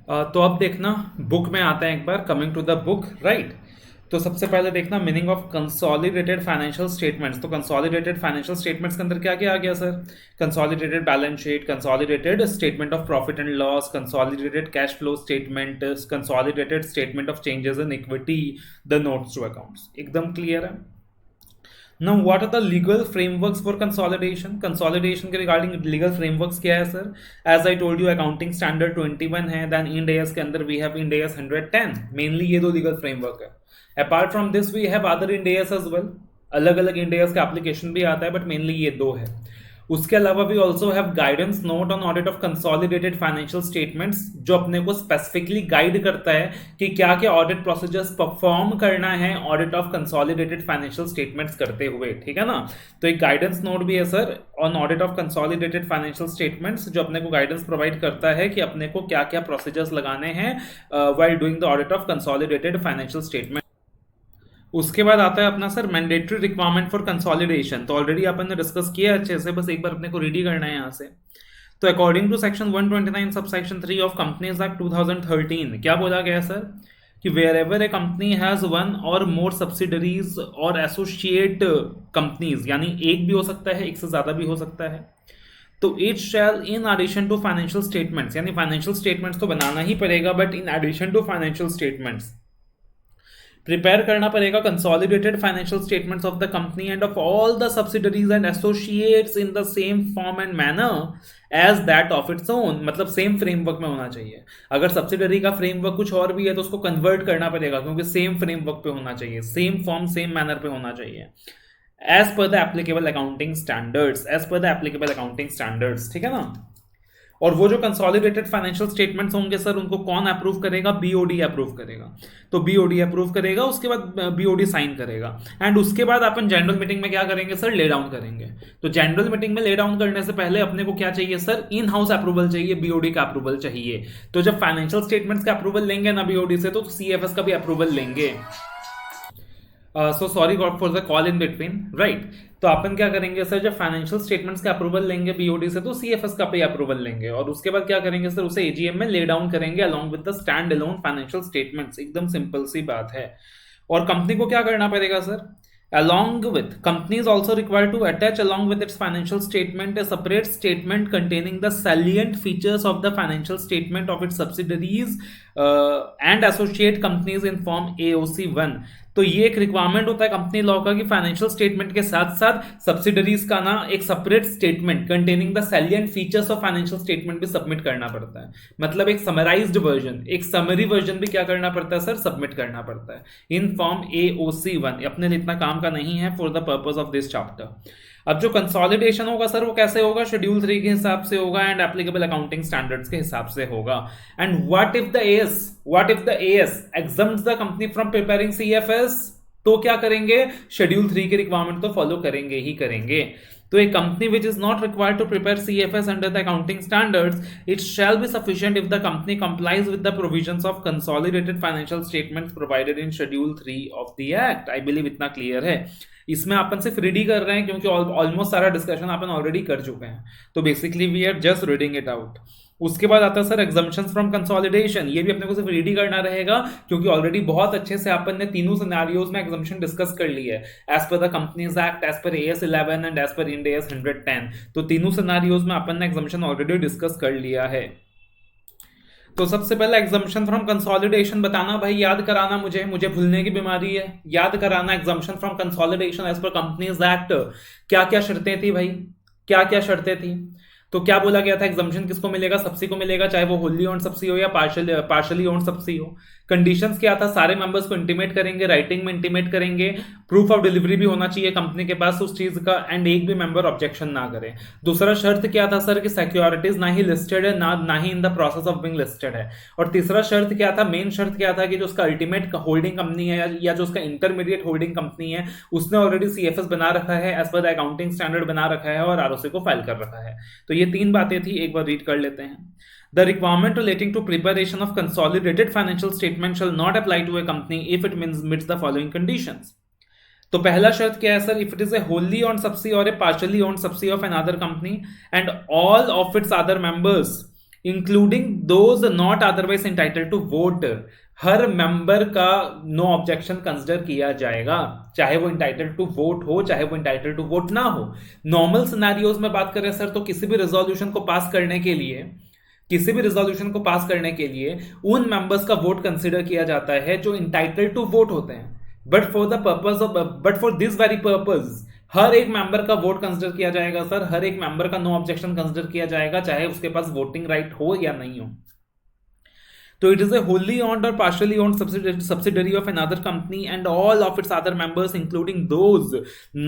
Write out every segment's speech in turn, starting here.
तो अब देखना बुक में आता है, एक बार coming to the book, right. तो सबसे पहले देखना meaning of consolidated financial statements. तो कंसोलिडेटेड फाइनेंशियल स्टेटमेंट्स के अंदर क्या क्या आ गया sir? Consolidated balance sheet, consolidated statement of profit and loss, consolidated cash flow statement, consolidated statement of changes in equity, the notes to accounts. एकदम clear है। Now, what are the legal frameworks for consolidation? Consolidation के regarding legal frameworks क्या है sir? As I told you, accounting standard 21 है, then Ind AS के अंदर we have Ind AS 110. Mainly ये दो legal framework है. Apart from this, we have other Ind AS as well. अलग अलग Ind AS का application भी आता है, but mainly ये दो है। उसके अलावा भी also have guidance note on audit of consolidated financial statements, जो अपने को स्पेसिफिकली गाइड करता है कि क्या क्या ऑडिट प्रोसीजर्स परफॉर्म करना है audit of consolidated financial statements करते हुए, ठीक है ना। तो एक गाइडेंस नोट भी है sir on audit of consolidated financial statements, जो अपने को गाइडेंस प्रोवाइड करता है कि अपने को क्या क्या प्रोसीजर्स लगाने हैं while doing the audit of consolidated financial statement. उसके बाद आता है अपना sir mandatory requirement for consolidation. तो ऑलरेडी अपन ने डिस्कस किया अच्छे से, बस एक बार अपने को रेडी करना है यहाँ से। तो according to section 129 sub section 3 of companies act 2013 क्या बोला गया सर कि wherever a company has one or more subsidiaries or associate companies, यानी एक भी हो सकता है, एक से ज्यादा भी हो सकता है, तो it shall in addition to financial statements, यानी फाइनेंशियल स्टेटमेंट्स तो बनाना ही पड़ेगा, but in addition to financial statements prepare करना पड़ेगा consolidated financial statements of the company and of all the subsidiaries and associates in the same form and manner as that of its own, मतलब same framework में होना चाहिए। अगर subsidiary का framework कुछ और भी है तो उसको कन्वर्ट करना पड़ेगा, क्योंकि सेम फ्रेमवर्क पे होना चाहिए, सेम फॉर्म सेम मैनर पे होना चाहिए, as per the applicable accounting standards, as per the applicable accounting standards, ठीक है ना। और वो जो कंसोलिडेटेड फाइनेंशियल स्टेटमेंट्स होंगे सर, उनको कौन अप्रूव करेगा? बीओडी अप्रूव करेगा। तो बीओडी अप्रूव करेगा, उसके बाद बीओडी साइन करेगा, एंड उसके बाद अपन जनरल मीटिंग में क्या करेंगे सर? ले डाउन करेंगे। तो जनरल मीटिंग में ले डाउन करने से पहले अपने को क्या चाहिए सर? इन हाउस अप्रूवल चाहिए, बीओडी का अप्रूवल चाहिए। तो जब फाइनेंशियल स्टेटमेंट्स का अप्रूवल लेंगे ना बीओडी से, तो सीएफएस का भी अप्रूवल लेंगे। So sorry God for the call in between, right. तो अपन क्या करेंगे सर? जब फाइनेंशियल स्टेटमेंट्स का अप्रूवल लेंगे बीओडी से, तो सीएफएस का भी अप्रूवल लेंगे, और उसके बाद क्या करेंगे सर? उसे एजीएम में ले डाउन करेंगे along with the stand alone financial statements. एकदम सिंपल सी बात है। और कंपनी को क्या करना पड़ेगा sir? Along with, company is also required to attach along with its financial statement a separate statement containing the salient features of the financial statement of its subsidiaries and associate companies in form AOC1। तो ये एक requirement होता है company law का कि financial statement के साथ साथ सब्सिडरीज का ना एक separate statement containing the salient features of financial statement भी सबमिट करना पड़ता है। मतलब एक समराइज्ड वर्जन, एक समरी वर्जन भी क्या करना पड़ता है सर? सबमिट करना पड़ता है इन फॉर्म AOC1। अपने लिए इतना काम का नहीं है for the purpose of this chapter. अब जो कंसोलिडेशन होगा सर, वो कैसे होगा? शेड्यूल 3 के हिसाब से होगा एंड एप्लीकेबल अकाउंटिंग स्टैंडर्ड्स के हिसाब से होगा। And what if the AS exempts the company from preparing CFS, तो क्या करेंगे? शेड्यूल 3 की रिक्वायरमेंट तो फॉलो करेंगे ही करेंगे। तो a company which is not required to prepare CFS under the accounting standards, it shall be sufficient if the company complies with the provisions of consolidated financial statements provided in Schedule 3 of the Act। I believe इतना clear है। इसमें अपन सिर्फ Reedy कर रहे हैं क्योंकि almost सारा discussion अपन already कर चुके हैं, तो basically we are just reading it out. उसके बाद आता है सर एग्जम्पशंस फ्रॉम कंसोलिडेशन। ये भी अपने को सिर्फ रीडी करना रहेगा क्योंकि ऑलरेडी बहुत अच्छे से अपन ने तीनों सिनेरियोज में एग्जम्पशन डिस्कस कर ली है, as per the companies act, as per AS 11 and as per Ind AS 110। तो तीनों सिनेरियोज में अपन ने एग्जम्पशन ऑलरेडी डिस्कस कर लिया है। तो सबसे पहले एग्जम्पशन फ्रॉम कंसोलिडेशन बताना भाई, याद कराना, मुझे भूलने की बीमारी है, याद कराना exemption from consolidation as per companies act क्या क्या शर्तें थी भाई, क्या क्या शर्तें थी। तो क्या बोला गया था? एग्जम्पशन किसको मिलेगा? सबसी को मिलेगा, चाहे वो होली ओन्ड सबसी हो या पार्शली ओन्ड सबसी हो। कंडीशंस क्या था? सारे मेंबर्स को इंटीमेट करेंगे, राइटिंग में इंटीमेट करेंगे, प्रूफ ऑफ डिलीवरी भी होना चाहिए कंपनी के पास उस चीज का, एंड एक भी मेंबर ऑब्जेक्शन ना करे। दूसरा शर्त क्या था सर? कि सिक्योरिटीज ना ही लिस्टेड है, ना ही in the process of being listed है। और तीसरा शर्त क्या था? मेन शर्त क्या था? कि जो उसका अल्टीमेट होल्डिंग कंपनी है या जो उसका इंटरमीडिएट होल्डिंग कंपनी है, उसने ऑलरेडी CFS बना रखा है, as per the accounting standard बना रखा है और ROC को फाइल कर रखा है। तो ये तीन बातें थी, एक बार रीड कर लेते हैं। The requirement relating to preparation of consolidated financial statement shall not apply to a company if it meets the following conditions। तो पहला शर्त क्या है sir? If it is a wholly owned subsidiary or a partially owned subsidiary of another company and all of its other members including those not otherwise entitled to vote. हर member का no objection consider किया जाएगा, चाहे वो entitled to vote हो, चाहे वो entitled to vote ना हो। नॉर्मल सिनेरियोज में बात करें सर, तो किसी भी रेजोल्यूशन को पास करने के लिए उन मेंबर्स का वोट कंसिडर किया जाता है जो इंटाइटल्ड टू वोट होते हैं। But for this very purpose हर एक मेंबर का वोट कंसिडर किया जाएगा सर, हर एक मेंबर का नो ऑब्जेक्शन कंसिडर किया जाएगा, चाहे उसके पास वोटिंग राइट हो या नहीं हो। तो it is a wholly owned or partially owned subsidiary of another company, and all of its other members, including those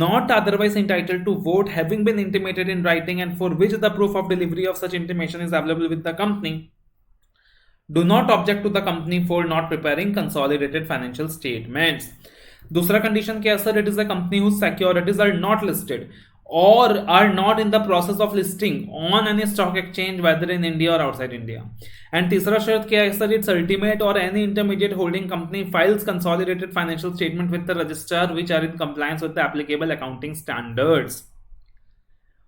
not otherwise entitled to vote, having been intimated in writing and for which the proof of delivery of such intimation is available with the company, do not object to the company for not preparing consolidated financial statements. दूसरा condition क्या है sir? It is a company whose securities are not listed or are not in the process of listing on any stock exchange whether in India or outside India. And तीसरा शर्त क्या है sir? Its ultimate or any intermediate holding company files consolidated financial statement with the registrar which are in compliance with the applicable accounting standards.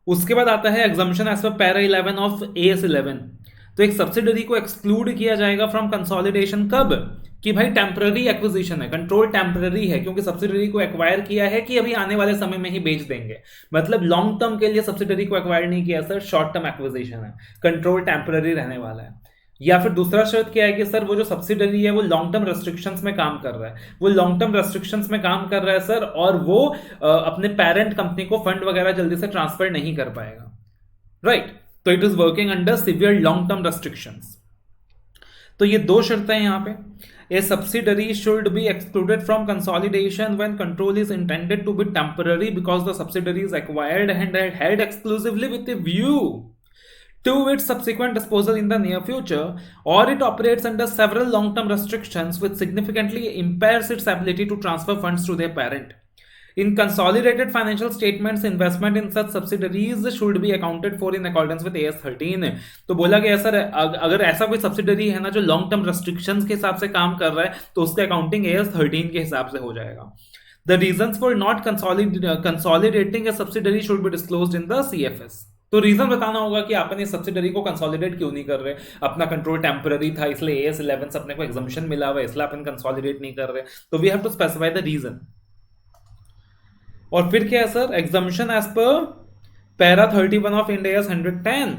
उसके बाद आता है exemption as per para 11 of AS 11। तो एक सब्सिडरी को exclude किया जाएगा from consolidation कब? कि भाई टेम्पररी एक्विजिशन है, कंट्रोल टेम्पररी है, क्योंकि सब्सिडरी को एक्वायर किया है कि अभी आने वाले समय में ही बेच देंगे। मतलब लॉन्ग टर्म के लिए सब्सिडरी को एक्वायर नहीं किया सर, शॉर्ट टर्म एक्विजिशन है, कंट्रोल टेम्पररी रहने वाला है। या फिर दूसरा शर्त क्या है कि सर वो जो सब्सिडरी है वो लॉन्ग टर्म रेस्ट्रिक्शंस में काम कर रहा है, सर, और वो अपने पेरेंट कंपनी को फंड वगैरह जल्दी से ट्रांसफर नहीं कर पाएगा, राइट? तो it is working under severe long term restrictions. तो ये दो शर्तें हैं यहाँ पे। A subsidiary should be excluded from consolidation when control is intended to be temporary because the subsidiary is acquired and held exclusively with a view to its subsequent disposal in the near future, or it operates under several long-term restrictions which significantly impairs its ability to transfer funds to their parent. In consolidated financial statements, investment in such subsidiaries should be accounted for in accordance with AS 13. तो बोला गया sir अगर ऐसा कोई subsidiary है ना जो long term restrictions के हिसाब से काम कर रहा है तो उसका अकाउंटिंग AS 13 के हिसाब से हो जाएगा। The reasons for not consolidating a subsidiary should be disclosed in the CFS. तो रीजन बताना होगा कि आपने सब्सिडरी को कंसोलिडेट क्यों नहीं कर रहे। अपना कंट्रोल टेम्पररी था इसलिए AS 11 से अपने को एग्जम्पशन मिला हुआ है, इसलिए अपन कंसोलिडेट नहीं कर रहे। तो we have to specify the reason. और फिर क्या है sir? Exemption as per para 31 of Ind AS 110।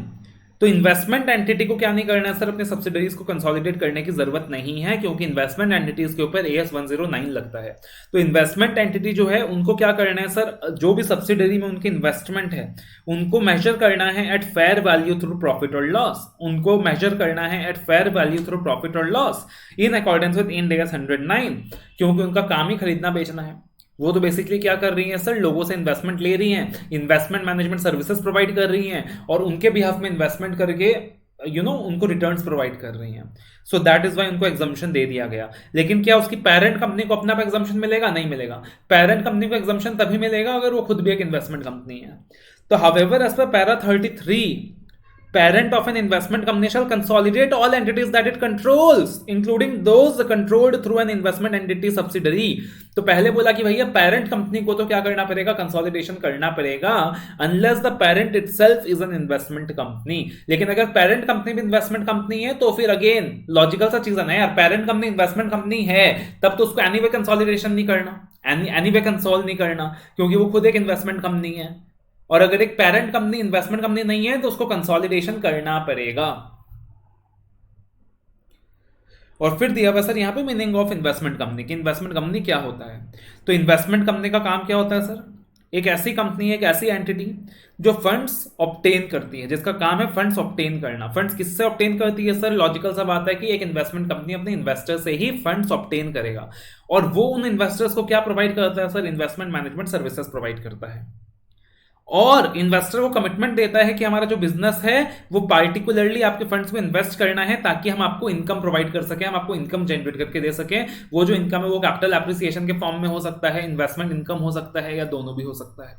तो इन्वेस्टमेंट एंटिटी को क्या नहीं करना है सर? अपने सब्सिडरीज को कंसोलिडेट करने की जरूरत नहीं है, क्योंकि इन्वेस्टमेंट एंटिटीज के ऊपर AS 109 लगता है। तो इन्वेस्टमेंट एंटिटी जो है उनको क्या करना है सर? जो भी सब्सिडरी में उनकी इन्वेस्टमेंट है उनको मेजर करना है at fair value through profit और loss, in accordance with Ind AS 109, क्योंकि उनका काम ही खरीदना बेचना है। वो तो बेसिकली क्या कर रही हैं सर? लोगों से इन्वेस्टमेंट ले रही हैं, इन्वेस्टमेंट मैनेजमेंट सर्विसेज प्रोवाइड कर रही हैं और उनके बिहाफ में इन्वेस्टमेंट करके उनको रिटर्न्स प्रोवाइड कर रही हैं। सो दैट इज वाई उनको एग्जम्पशन दे दिया गया। लेकिन क्या उसकी पेरेंट कंपनी को अपना एग्जम्पशन मिलेगा? नहीं मिलेगा। पेरेंट कंपनी को एग्जम्पशन तभी मिलेगा अगर वो खुद भी एक इन्वेस्टमेंट कंपनी है। तो however as per para 33, parent of an investment company shall consolidate all entities that it controls, including those controlled through an investment entity subsidiary. तो पहले बोला कि भैया पेरेंट कंपनी को तो क्या करना पड़ेगा? कंसोलिडेशन करना पड़ेगा, unless the parent itself is an investment company. लेकिन अगर पेरेंट कंपनी भी इन्वेस्टमेंट कंपनी है तो फिर अगेन लॉजिकल सा चीज है ना यार, पेरेंट कंपनी इन्वेस्टमेंट कंपनी है तब तो उसको एनीवे कंसोलिडेशन नहीं करना, एनीवे कंसोल नहीं करना, क्योंकि वो खुद एक इन्वेस्टमेंट कंपनी है। और अगर एक पेरेंट कंपनी इन्वेस्टमेंट कंपनी नहीं है तो उसको कंसोलिडेशन करना पड़ेगा। और फिर दिया हुआ सर यहाँ पे मीनिंग ऑफ इन्वेस्टमेंट कंपनी की। इन्वेस्टमेंट कंपनी क्या होता है? तो इन्वेस्टमेंट कंपनी का काम क्या होता है सर? एक ऐसी कंपनी है, एक ऐसी एंटिटी जो फंड्स ऑब्टेन करती है, जिसका काम है फंड्स ऑब्टेन करना। फंड्स किससे ऑब्टेन करती है सर? लॉजिकल सा बात है कि एक इन्वेस्टमेंट कंपनी अपने इन्वेस्टर से ही फंड्स ऑब्टेन करेगा, और वो उन इन्वेस्टर्स को क्या प्रोवाइड करता है sir? Investment management services provide करता है, और इन्वेस्टर को कमिटमेंट देता है कि हमारा जो बिजनेस है वो पार्टिकुलरली आपके फंड्स में इन्वेस्ट करना है ताकि हम आपको इनकम प्रोवाइड कर सकें, हम आपको इनकम जनरेट करके दे सकें। वो जो इनकम है वो कैपिटल एप्रिसिएशन के फॉर्म में हो सकता है, इन्वेस्टमेंट इनकम हो सकता है, या दोनों भी हो सकता है।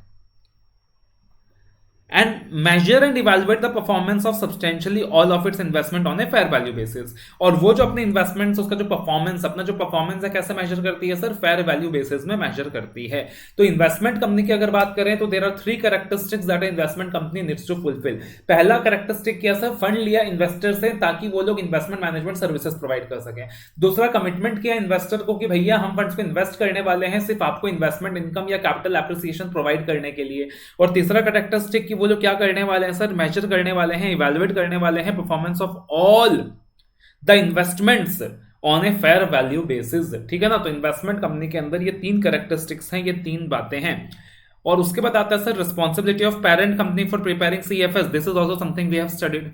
and measure and evaluate the performance of substantially all of its investment on a fair value basis। और वो जो अपने इन्वेस्टमेंट्स उसका जो परफॉर्मेंस अपना जो परफॉर्मेंस है कैसे मेजर करती है सर, फेयर वैल्यू बेसिस में मेजर करती है। तो इन्वेस्टमेंट कंपनी की अगर बात करें तो there are 3 characteristics that investment company needs to fulfil. पहला कैरेक्टरिस्टिक क्या सर, फंड लिया इन्वेस्टर से ताकि वो लोग इन्वेस्टमेंट मैनेजमेंट सर्विसेज प्रोवाइड कर सकें। दूसरा, कमिटमेंट किया इन्वेस्टर को कि भैया हम फंड्स पे इन्वेस्ट करने वाले हैं सिर्फ आपको इन्वेस्टमेंट इनकम या कैपिटल एप्रिसिएशन प्रोवाइड करने के लिए। और तीसरा कैरेक्टरिस्टिक कि वो लोग क्या करने वाले हैं सर, मेजर करने वाले हैं, इवैल्यूएट करने वाले हैं performance of all the investments on a fair value basis. ठीक है ना, तो इन्वेस्टमेंट कंपनी के अंदर ये 3 कैरेक्टरिस्टिक्स हैं, ये 3 बातें हैं। और उसके बाद आता है sir responsibility of parent company for preparing CFS. This is also something we have studied.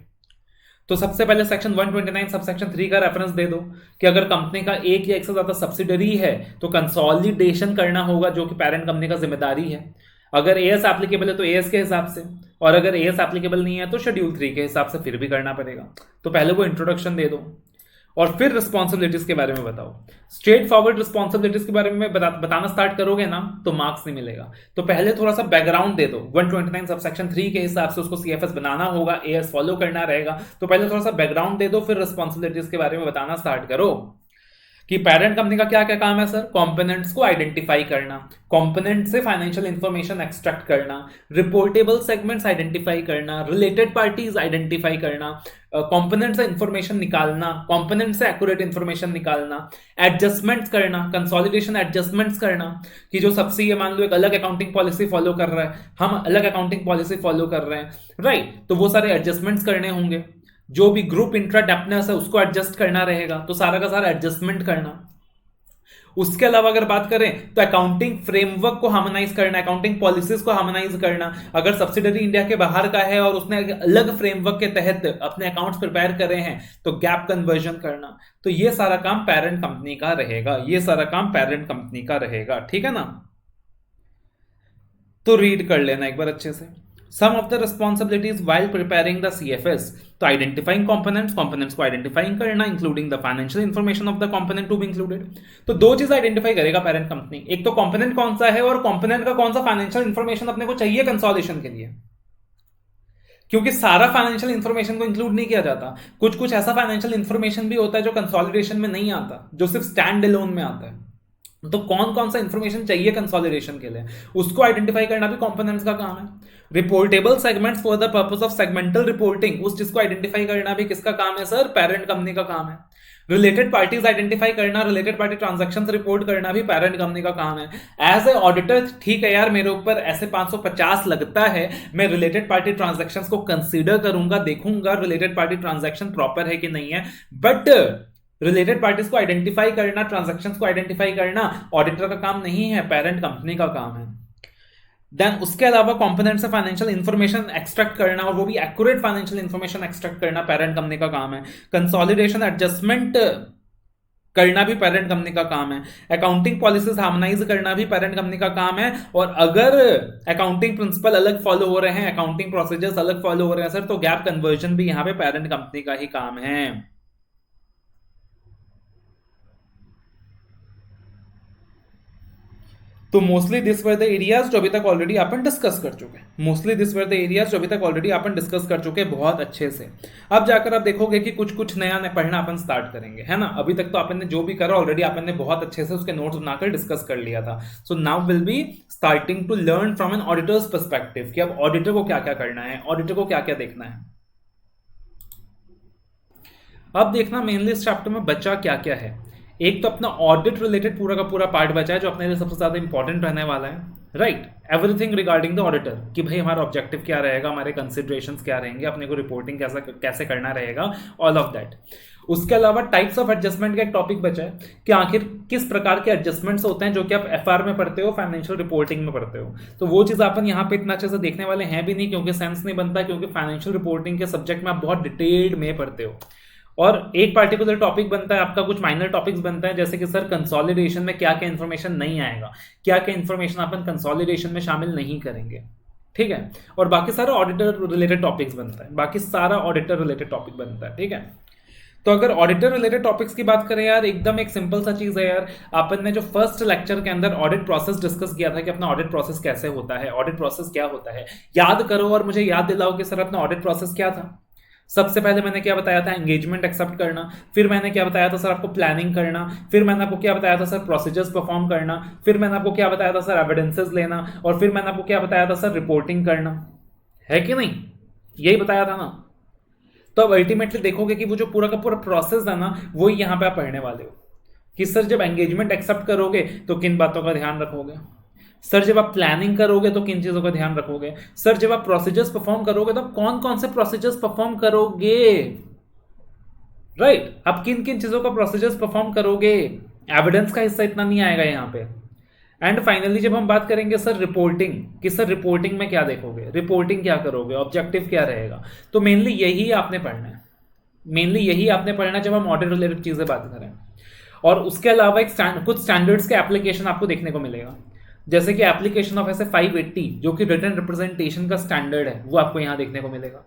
तो सबसे पहले सेक्शन 129 सब सेक्शन 3 का रेफरेंस दे दो कि अगर कंपनी का एक या एक से ज्यादा सब्सिडरी है तो कंसोलिडेशन करना होगा, जो कि पेरेंट कंपनी का जिम्मेदारी है। अगर एएस एप्लीकेबल है तो एएस के हिसाब से, और अगर एएस एप्लीकेबल नहीं है तो शेड्यूल 3 के हिसाब से फिर भी करना पड़ेगा। तो पहले वो इंट्रोडक्शन दे दो और फिर रिस्पॉन्सिबिलिटीज के बारे में बताओ। स्ट्रेट फॉरवर्ड रिस्पॉन्सिबिलिटीज के बारे में बताना स्टार्ट करोगे ना तो मार्क्स नहीं मिलेगा। तो पहले थोड़ा सा बैकग्राउंड दे दो। 129 सब सेक्शन 3 के हिसाब से उसको सीएफएस बनाना होगा, एएस फॉलो करना रहेगा। तो पहले थोड़ा सा बैकग्राउंड दे दो, फिर रिस्पॉन्सिबिलिटीज के बारे में बताना स्टार्ट करो कि पेरेंट कंपनी का क्या क्या काम है सर। कंपोनेंट्स को आइडेंटिफाई करना, कंपोनेंट से फाइनेंशियल इंफॉर्मेशन एक्सट्रैक्ट करना, रिपोर्टेबल सेगमेंट्स आइडेंटिफाई करना, रिलेटेड पार्टीज आइडेंटिफाई करना, कंपोनेंट से इंफॉर्मेशन निकालना, कंपोनेंट से एक्यूरेट इंफॉर्मेशन निकालना, एडजस्टमेंट्स करना, कंसोलिडेशन एडजस्टमेंट्स करना कि जो सबसे ये मान लो एक अलग अकाउंटिंग पॉलिसी फॉलो कर रहा है, हम अलग अकाउंटिंग पॉलिसी फॉलो कर रहे हैं, राइट। तो वो सारे एडजस्टमेंट्स करने होंगे। जो भी ग्रुप इंट्राडेप्टनेस है उसको एडजस्ट करना रहेगा, तो सारा का सारा एडजस्टमेंट करना। उसके अलावा अगर बात करें तो अकाउंटिंग फ्रेमवर्क को हार्मोनाइज करना, अकाउंटिंग पॉलिसीज को हार्मोनाइज करना। अगर सब्सिडरी इंडिया के बाहर का है और उसने अलग फ्रेमवर्क के तहत अपने अकाउंट्स प्रिपेयर करे हैं तो गैप कन्वर्जन करना। तो ये सारा काम पेरेंट कंपनी का रहेगा, ये सारा काम पेरेंट कंपनी का रहेगा। ठीक है ना, तो रीड कर लेना एक बार अच्छे से। Some of the responsibilities while preparing the CFS, तो आइडेंटिफाइंग कंपोनेंट्स को आइडेंटिफाइंग करना, including the financial information of the component to be included. तो 2 चीज आइडेंटिफाई करेगा पेरेंट कंपनी, एक तो कंपोनेंट कौन सा है और कंपोनेंट का कौन सा फाइनेंशियल इंफॉर्मेशन अपने को चाहिए कंसोलिडेशन के लिए, क्योंकि सारा फाइनेंशियल इंफॉर्मेशन को इंक्लूड नहीं किया जाता। कुछ कुछ ऐसा फाइनेंशियल इंफॉर्मेशन भी होता है जो कंसोलिडेशन में नहीं आता, जो सिर्फ स्टैंड अलोन में आता है। तो कौन कौन सा इंफॉर्मेशन चाहिए कंसोलिडेशन के लिए, उसको आइडेंटिफाई करना भी कंपोनेंट्स का काम है। Reportable segments for the purpose of segmental reporting, उस चीज को आइडेंटिफाई करना भी किसका काम है सर, पेरेंट कंपनी का काम है। रिलेटेड पार्टीज आइडेंटिफाई करना, रिलेटेड पार्टी ट्रांजैक्शंस रिपोर्ट करना भी पेरेंट कंपनी का काम है। एज ए ऑडिटर, ठीक है यार मेरे ऊपर ऐसे 550 लगता है, मैं रिलेटेड पार्टी ट्रांजैक्शंस को कंसीडर करूंगा, देखूंगा रिलेटेड पार्टी ट्रांजैक्शन प्रॉपर है कि नहीं है, बट रिलेटेड पार्टीज को आइडेंटिफाई करना, ट्रांजैक्शंस को आइडेंटिफाई करना ऑडिटर का काम नहीं है, पेरेंट कंपनी का काम है। देन उसके अलावा कंपोनेंट से फाइनेंशियल इंफॉर्मेशन एक्सट्रैक्ट करना, और वो भी एक्यूरेट फाइनेंशियल इंफॉर्मेशन एक्सट्रैक्ट करना पेरेंट कंपनी का काम है। कंसोलिडेशन एडजस्टमेंट करना भी पेरेंट कंपनी का काम है। अकाउंटिंग पॉलिसीज हार्मोनाइज करना भी पेरेंट कंपनी का काम है। और अगर अकाउंटिंग प्रिंसिपल अलग फॉलो हो रहे हैं, अकाउंटिंग प्रोसीजर्स अलग फॉलो हो रहे हैं सर, तो गैप कन्वर्जन भी यहां पे पेरेंट कंपनी का ही काम है। तो mostly this were the areas जो अभी तक ऑलरेडी अपन डिस्कस कर चुके हैं, mostly this were the areas जो अभी तक ऑलरेडी अपन डिस्कस कर चुके हैं बहुत अच्छे से। अब जाकर आप देखोगे कि कुछ कुछ नया पढ़ना अपन स्टार्ट करेंगे, है ना। अभी तक तो अपन ने जो भी करा ऑलरेडी अपन ने बहुत अच्छे से उसके नोट्स बनाकर डिस्कस कर लिया था। So now will be starting to learn from an auditor's perspective कि अब ऑडिटर को क्या क्या करना है, ऑडिटर को क्या क्या देखना है। अब देखना मेनली इस चैप्टर में बचा क्या क्या है। एक तो अपना ऑडिट रिलेटेड पूरा का पूरा पार्ट बचा है जो अपने लिए सबसे ज्यादा इंपॉर्टेंट रहने वाला है, right. Everything regarding the auditor कि भाई हमारा ऑब्जेक्टिव क्या रहेगा, हमारे कंसिडरेशंस क्या रहेंगे, अपने को रिपोर्टिंग कैसे करना रहेगा, ऑल ऑफ दैट। उसके अलावा टाइप्स ऑफ एडजस्टमेंट का एक टॉपिक बचा है कि आखिर किस प्रकार के एडजस्टमेंट्स होते हैं जो कि आप एफआर में पढ़ते हो, फाइनेंशियल रिपोर्टिंग में पढ़ते हो। तो वो चीज़ अपन यहाँ पे इतना अच्छे से देखने वाले हैं भी नहीं, क्योंकि सेंस नहीं बनता, क्योंकि फाइनेंशियल रिपोर्टिंग के सब्जेक्ट में आप बहुत डिटेल्ड में पढ़ते हो। और एक पार्टिकुलर टॉपिक बनता है आपका, कुछ माइनर टॉपिक्स बनता है, जैसे कि सर कंसोलिडेशन में क्या क्या इन्फॉर्मेशन नहीं आएगा, क्या क्या इन्फॉर्मेशन अपन कंसोलिडेशन में शामिल नहीं करेंगे, ठीक है। और बाकी सारा ऑडिटर रिलेटेड टॉपिक्स बनता है, बाकी सारा ऑडिटर रिलेटेड टॉपिक बनता है, ठीक है। तो अगर ऑडिटर रिलेटेड टॉपिक्स की बात करें यार, एकदम एक सिंपल सा चीज है यार। अपन ने जो फर्स्ट लेक्चर के अंदर ऑडिट प्रोसेस डिस्कस किया था कि अपना ऑडिट प्रोसेस कैसे होता है, ऑडिट प्रोसेस क्या होता है, याद करो और मुझे याद दिलाओ कि सर अपना ऑडिट प्रोसेस क्या था। सबसे पहले मैंने क्या बताया था, एंगेजमेंट एक्सेप्ट करना। फिर मैंने क्या बताया था सर आपको, प्लानिंग करना। फिर मैंने आपको क्या बताया था सर, प्रोसीजर्स परफॉर्म करना। फिर मैंने आपको क्या बताया था सर, एविडेंसेस लेना। और फिर मैंने आपको क्या बताया था सर, रिपोर्टिंग करना। है कि नहीं, यही बताया था ना। तो अब अल्टीमेटली देखोगे कि वो जो पूरा का पूरा प्रोसेस है ना, वो यहाँ पे आप पढ़ने वाले हो कि सर जब एंगेजमेंट एक्सेप्ट करोगे तो किन बातों का ध्यान रखोगे, सर जब आप प्लानिंग करोगे तो किन चीजों का ध्यान रखोगे, सर जब आप प्रोसीजर्स परफॉर्म करोगे तो कौन कौन से प्रोसीजर्स परफॉर्म करोगे, राइट आप किन किन चीजों का प्रोसीजर्स परफॉर्म करोगे। एविडेंस का हिस्सा इतना नहीं आएगा यहाँ पे। एंड फाइनली जब हम बात करेंगे सर रिपोर्टिंग, कि सर रिपोर्टिंग में क्या देखोगे, रिपोर्टिंग क्या करोगे, ऑब्जेक्टिव क्या रहेगा, तो मेनली यही आपने पढ़ना है। मेनली यही आपने पढ़ना जब हम ऑडिट रिलेटेड चीजें बात करें। और उसके अलावा कुछ स्टैंडर्ड्स के एप्लीकेशन आपको देखने को मिलेगा, जैसे कि एप्लीकेशन ऑफ ऐसे 580 जो कि रिटन रिप्रेजेंटेशन का स्टैंडर्ड है, वो आपको यहाँ देखने को मिलेगा।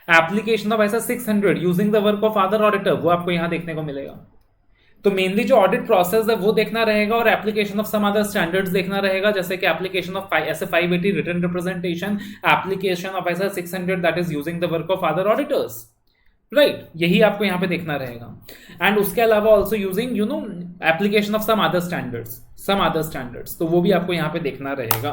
Application of SA 600 using the work of other auditor, वो आपको यहाँ देखने को मिलेगा। तो मेनली जो ऑडिट प्रोसेस है वो देखना रहेगा, और application of some other standards देखना रहेगा, जैसे कि एप्लीकेशन ऑफ ऐसे 580 written representation, application of SA 600 that is using the work of other auditors, right यही आपको यहाँ पे देखना रहेगा। एंड उसके अलावा also using application of some other standards, तो वो भी आपको यहाँ पे देखना रहेगा।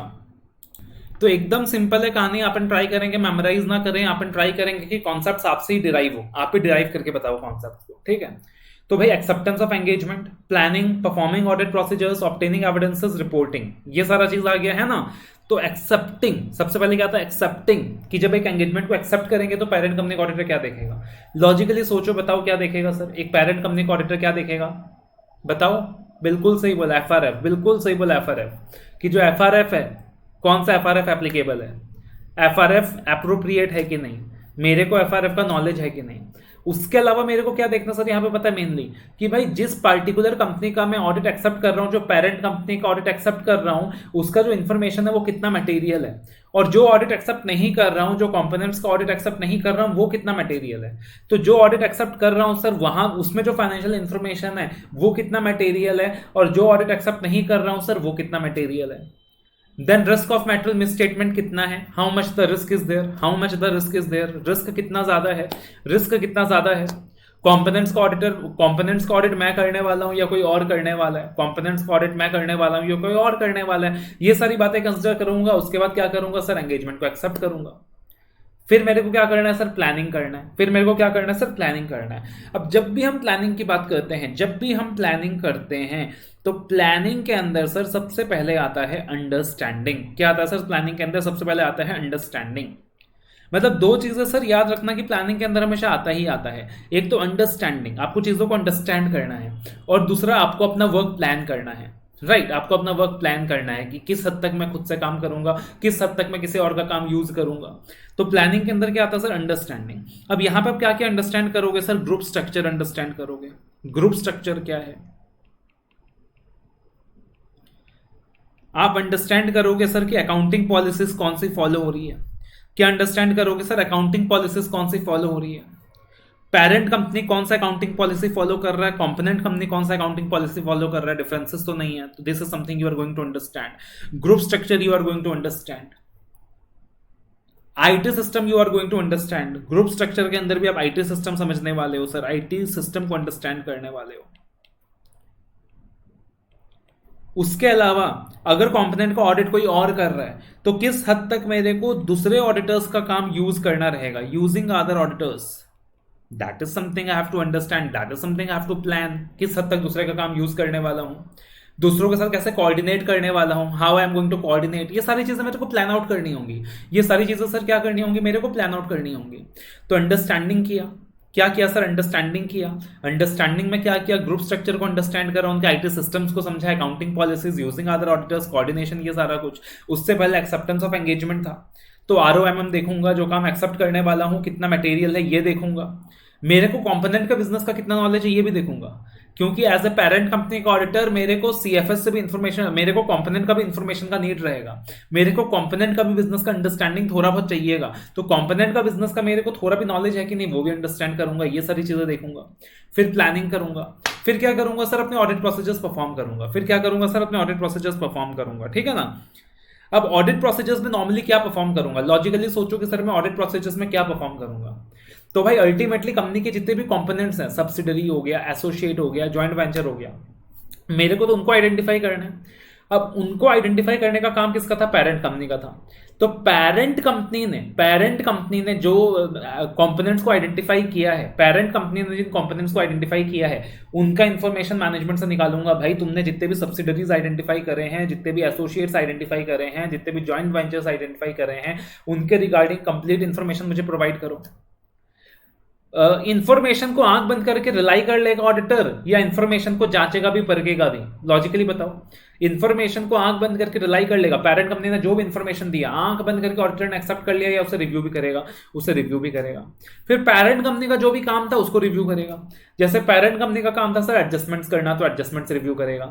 तो एकदम सिंपल है कहानी, अपन ट्राई करेंगे मेमोराइज ना करें, अपन ट्राई करेंगे कि कॉन्सेप्ट्स आपसे ही डिराइव हो, आप ही डिराइव करके बताओ कॉन्सेप्ट्स को, ठीक है। तो भाई acceptance of engagement, planning, performing audit procedures, obtaining evidences, reporting, ये सारा चीज आ गया है ना। तो एक्सेप्टिंग, सबसे पहले क्या था एक्सेप्टिंग, कि जब एक एंगेजमेंट को एक्सेप्ट करेंगे तो पेरेंट कंपनी का ऑडिटर क्या देखेगा। लॉजिकली सोचो, बताओ क्या देखेगा सर, एक पेरेंट कंपनी का ऑडिटर क्या देखेगा, बताओ। बिल्कुल सही बोला एफआरएफ, बिल्कुल सही बोला एफआरएफ, कि जो एफआरएफ है, कौन सा एफआरएफ एप्लीकेबल है, एफआरएफ एप्रोप्रिएट है कि नहीं, मेरे को एफआरएफ का नॉलेज है कि नहीं। उसके अलावा मेरे को क्या देखना सर यहाँ पे पता है मेनली, कि भाई जिस पार्टिकुलर कंपनी का मैं ऑडिट एक्सेप्ट कर रहा हूँ, जो पेरेंट कंपनी का ऑडिट एक्सेप्ट कर रहा हूँ, उसका जो इन्फॉर्मेशन है वो कितना मटेरियल है, और जो ऑडिट एक्सेप्ट नहीं कर रहा हूँ, जो कंपोनेंट्स का ऑडिट एक्सेप्ट नहीं कर रहा हूँ, वो कितना मटेरियल है। तो जो ऑडिट एक्सेप्ट कर रहा हूँ सर, वहां उसमें जो फाइनेंशियल इन्फॉर्मेशन है वो कितना मटेरियल है, और जो ऑडिट एक्सेप्ट नहीं कर रहा हूँ सर, वो कितना मटेरियल है। Then risk of material misstatement कितना है, how much the risk is there, how much the risk is there, risk कितना ज्यादा है, रिस्क कितना ज्यादा है। कंपोनेंट्स का ऑडिट मैं करने वाला हूं या कोई और करने वाला है, कंपोनेंट्स का ऑडिट मैं करने वाला हूं या कोई और करने वाला है, ये सारी बातें कंसिडर करूंगा। उसके बाद क्या करूंगा सर, एंगेजमेंट को एक्सेप्ट करूंगा। फिर मेरे को क्या करना है सर, प्लानिंग करना है। फिर मेरे को क्या करना है सर, प्लानिंग करना है। अब जब भी हम प्लानिंग की बात करते हैं, जब भी हम प्लानिंग करते हैं, तो प्लानिंग के अंदर सर सबसे पहले आता है अंडरस्टैंडिंग। क्या आता है सर, प्लानिंग के अंदर सबसे पहले आता है अंडरस्टैंडिंग। मतलब दो चीजें सर याद रखना कि प्लानिंग के अंदर हमेशा आता ही आता है। एक तो अंडरस्टैंडिंग, आपको चीजों को अंडरस्टैंड करना है, और दूसरा आपको अपना वर्क प्लान करना है, राइट आपको अपना वर्क प्लान करना है कि किस हद तक मैं खुद से काम करूंगा, किस हद तक मैं किसी और का काम यूज करूंगा। तो प्लानिंग के अंदर क्या आता है सर, अंडरस्टैंडिंग। अब यहां पर आप क्या क्या अंडरस्टैंड करोगे सर, ग्रुप स्ट्रक्चर अंडरस्टैंड करोगे। ग्रुप स्ट्रक्चर क्या है, आप अंडरस्टैंड करोगे सर कि अकाउंटिंग पॉलिसीज कौन सी फॉलो हो रही है। क्या अंडरस्टैंड करोगे सर, अकाउंटिंग पॉलिसीज कौन सी फॉलो हो रही है। पेरेंट कंपनी कौन सा अकाउंटिंग पॉलिसी फॉलो कर रहा है, कंपोनेंट कंपनी कौन सा अकाउंटिंग पॉलिसी फॉलो कर रहा है, डिफरेंसेस तो नहीं है। तो this is something you are going to understand. Group structure you are going to understand. IT system you are going to understand. Group structure के अंदर भी आप आईटी सिस्टम समझने वाले हो सर, आईटी सिस्टम को अंडरस्टैंड करने वाले हो। उसके अलावा अगर कंपोनेंट का ऑडिट कोई और कर रहा है, तो किस हद तक मेरे को दूसरे ऑडिटर्स का काम यूज करना रहेगा, using other auditors, that is something I have to understand, that is something I have to plan. किस हद तक दूसरे का काम यूज करने वाला हूं, दूसरों के साथ कैसे कोऑर्डिनेट करने वाला हूं, how I am going to coordinate, ये सारी चीजें मेरे को प्लान आउट करनी होंगी। ये सारी चीजें सर क्या करनी होंगी, मेरे को प्लान आउट करनी होंगी। तो अंडरस्टैंडिंग किया, क्या किया सर, अंडरस्टैंडिंग किया। अंडरस्टैंडिंग में क्या किया, ग्रुप स्ट्रक्चर को अंडरस्टैंड करा, उनके आईटी सिस्टम्स को समझा, accounting policies, using other auditors, coordination, ये सारा कुछ। उससे पहले एक्सेप्टेंस ऑफ एंगेजमेंट था, तो आरओएमएम देखूंगा, जो काम एक्सेप्ट करने वाला हूं कितना मटेरियल है ये देखूंगा। मेरे को कंपोनेंट का बिजनेस का कितना नॉलेज है ये भी देखूंगा, क्योंकि एज ए पेरेंट कंपनी का ऑडिटर मेरे को सीएफएस से भी इंफॉर्मेशन, मेरे को कंपोनेंट का भी इंफॉर्मेशन का नीड रहेगा, मेरे को कंपोनेंट का भी बिजनेस का अंडरस्टैंडिंग थोड़ा बहुत चाहिएगा, तो कंपोनेंट का बिजनेस का मेरे को थोड़ा भी नॉलेज है कि नहीं वो भी अंडरस्टैंड करूंगा, ये सारी चीजें देखूंगा, फिर प्लानिंग करूंगा, फिर क्या करूंगा सर अपने ऑडिट प्रोसीजर्स परफॉर्म करूंगा, फिर क्या करूंगा सर अपने ऑडिट प्रोसीजर्स परफॉर्म करूंगा, ठीक है ना। अब ऑडिट प्रोसीजर्स में नॉर्मली क्या परफॉर्म करूंगा, लॉजिकली सोचो कि सर मैं ऑडिट प्रोसीजर्स में क्या परफॉर्म करूंगा, तो भाई अल्टीमेटली कंपनी के जितने भी कंपोनेंट्स हैं, सब्सिडरी हो गया, एसोसिएट हो गया, जॉइंट वेंचर हो गया, मेरे को तो उनको आइडेंटिफाई करना है। अब उनको आइडेंटिफाई करने का काम किसका था, पेरेंट कंपनी का था। तो पेरेंट कंपनी ने जो कंपोनेंट्स को आइडेंटिफाई किया है, पेरेंट कंपनी ने जिन कंपोनेंट्स को आइडेंटिफाई किया है उनका इंफॉर्मेशन मैनेजमेंट से निकालूंगा। भाई तुमने जितने भी सब्सिडरीज आइडेंटिफाई करे हैं, जितने भी एसोसिएट्स आइडेंटिफाई करे हैं, जितने भी जॉइंट वेंचर्स आइडेंटिफाई करे हैं, उनके रिगार्डिंग कंप्लीट इंफॉर्मेशन मुझे प्रोवाइड करो। इंफॉर्मेशन को आंख बंद करके रिलाई कर लेगा ऑडिटर, या इंफॉर्मेशन को जांचेगा भी परखेगा भी, लॉजिकली बताओ। इंफॉर्मेशन को आंख बंद करके रिलाई कर लेगा, पेरेंट कंपनी ने जो भी इंफॉर्मेशन दिया आंख बंद करके ऑडिटर ने एक्सेप्ट कर लिया, या उसे रिव्यू भी करेगा, फिर पेरेंट कंपनी का जो भी काम था उसको रिव्यू करेगा। जैसे पेरेंट कंपनी का काम था सर एडजस्टमेंट्स करना, तो एडजस्टमेंट्स रिव्यू करेगा।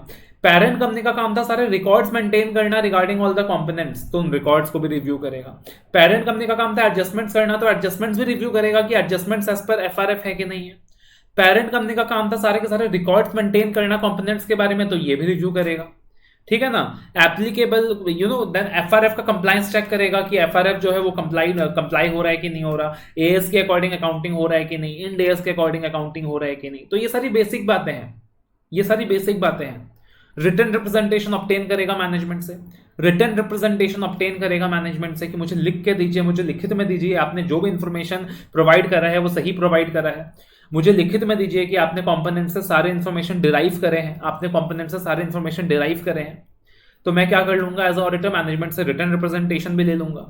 पेरेंट कंपनी का काम था सारे रिकॉर्ड्स मेंटेन करना रिगार्डिंग ऑल द कंपोनेंट्स, तो उन रिकॉर्ड्स को भी रिव्यू करेगा। पेरेंट कंपनी का काम था एडजस्टमेंट्स करना, तो एडजस्टमेंट्स भी रिव्यू करेगा कि एडजस्टमेंट्स एज पर एफआरएफ है कि नहीं है। पेरेंट कंपनी का काम था सारे के सारे रिकॉर्ड्स मेंटेन करना कंपोनेंट्स के बारे में, तो ये भी रिव्यू करेगा, ठीक है ना। एप्लीकेबल देन एफआरएफ का कंप्लायंस चेक करेगा कि एफआरएफ जो है वो कंप्लाई हो रहा है कि नहीं हो रहा, एएस के अकॉर्डिंग अकाउंटिंग हो रहा है कि नहीं, इंड एएस के अकॉर्डिंग अकाउंटिंग हो रहा है कि नहीं। तो ये सारी बेसिक बातें हैं। रिटर्न रिप्रेजेंटेशन ऑब्टेन करेगा मैनेजमेंट से, कि मुझे लिख के दीजिए, मुझे लिखित में दीजिए आपने जो भी इंफॉर्मेशन प्रोवाइड करा है वो सही प्रोवाइड करा है। मुझे लिखित में दीजिए कि आपने कंपोनेंट से सारे इंफॉर्मेशन डिराइव करे हैं, तो मैं क्या कर लूंगा एज ऑडिटर, मैनेजमेंट से रिटर्न रिप्रेजेंटेशन भी ले लूंगा।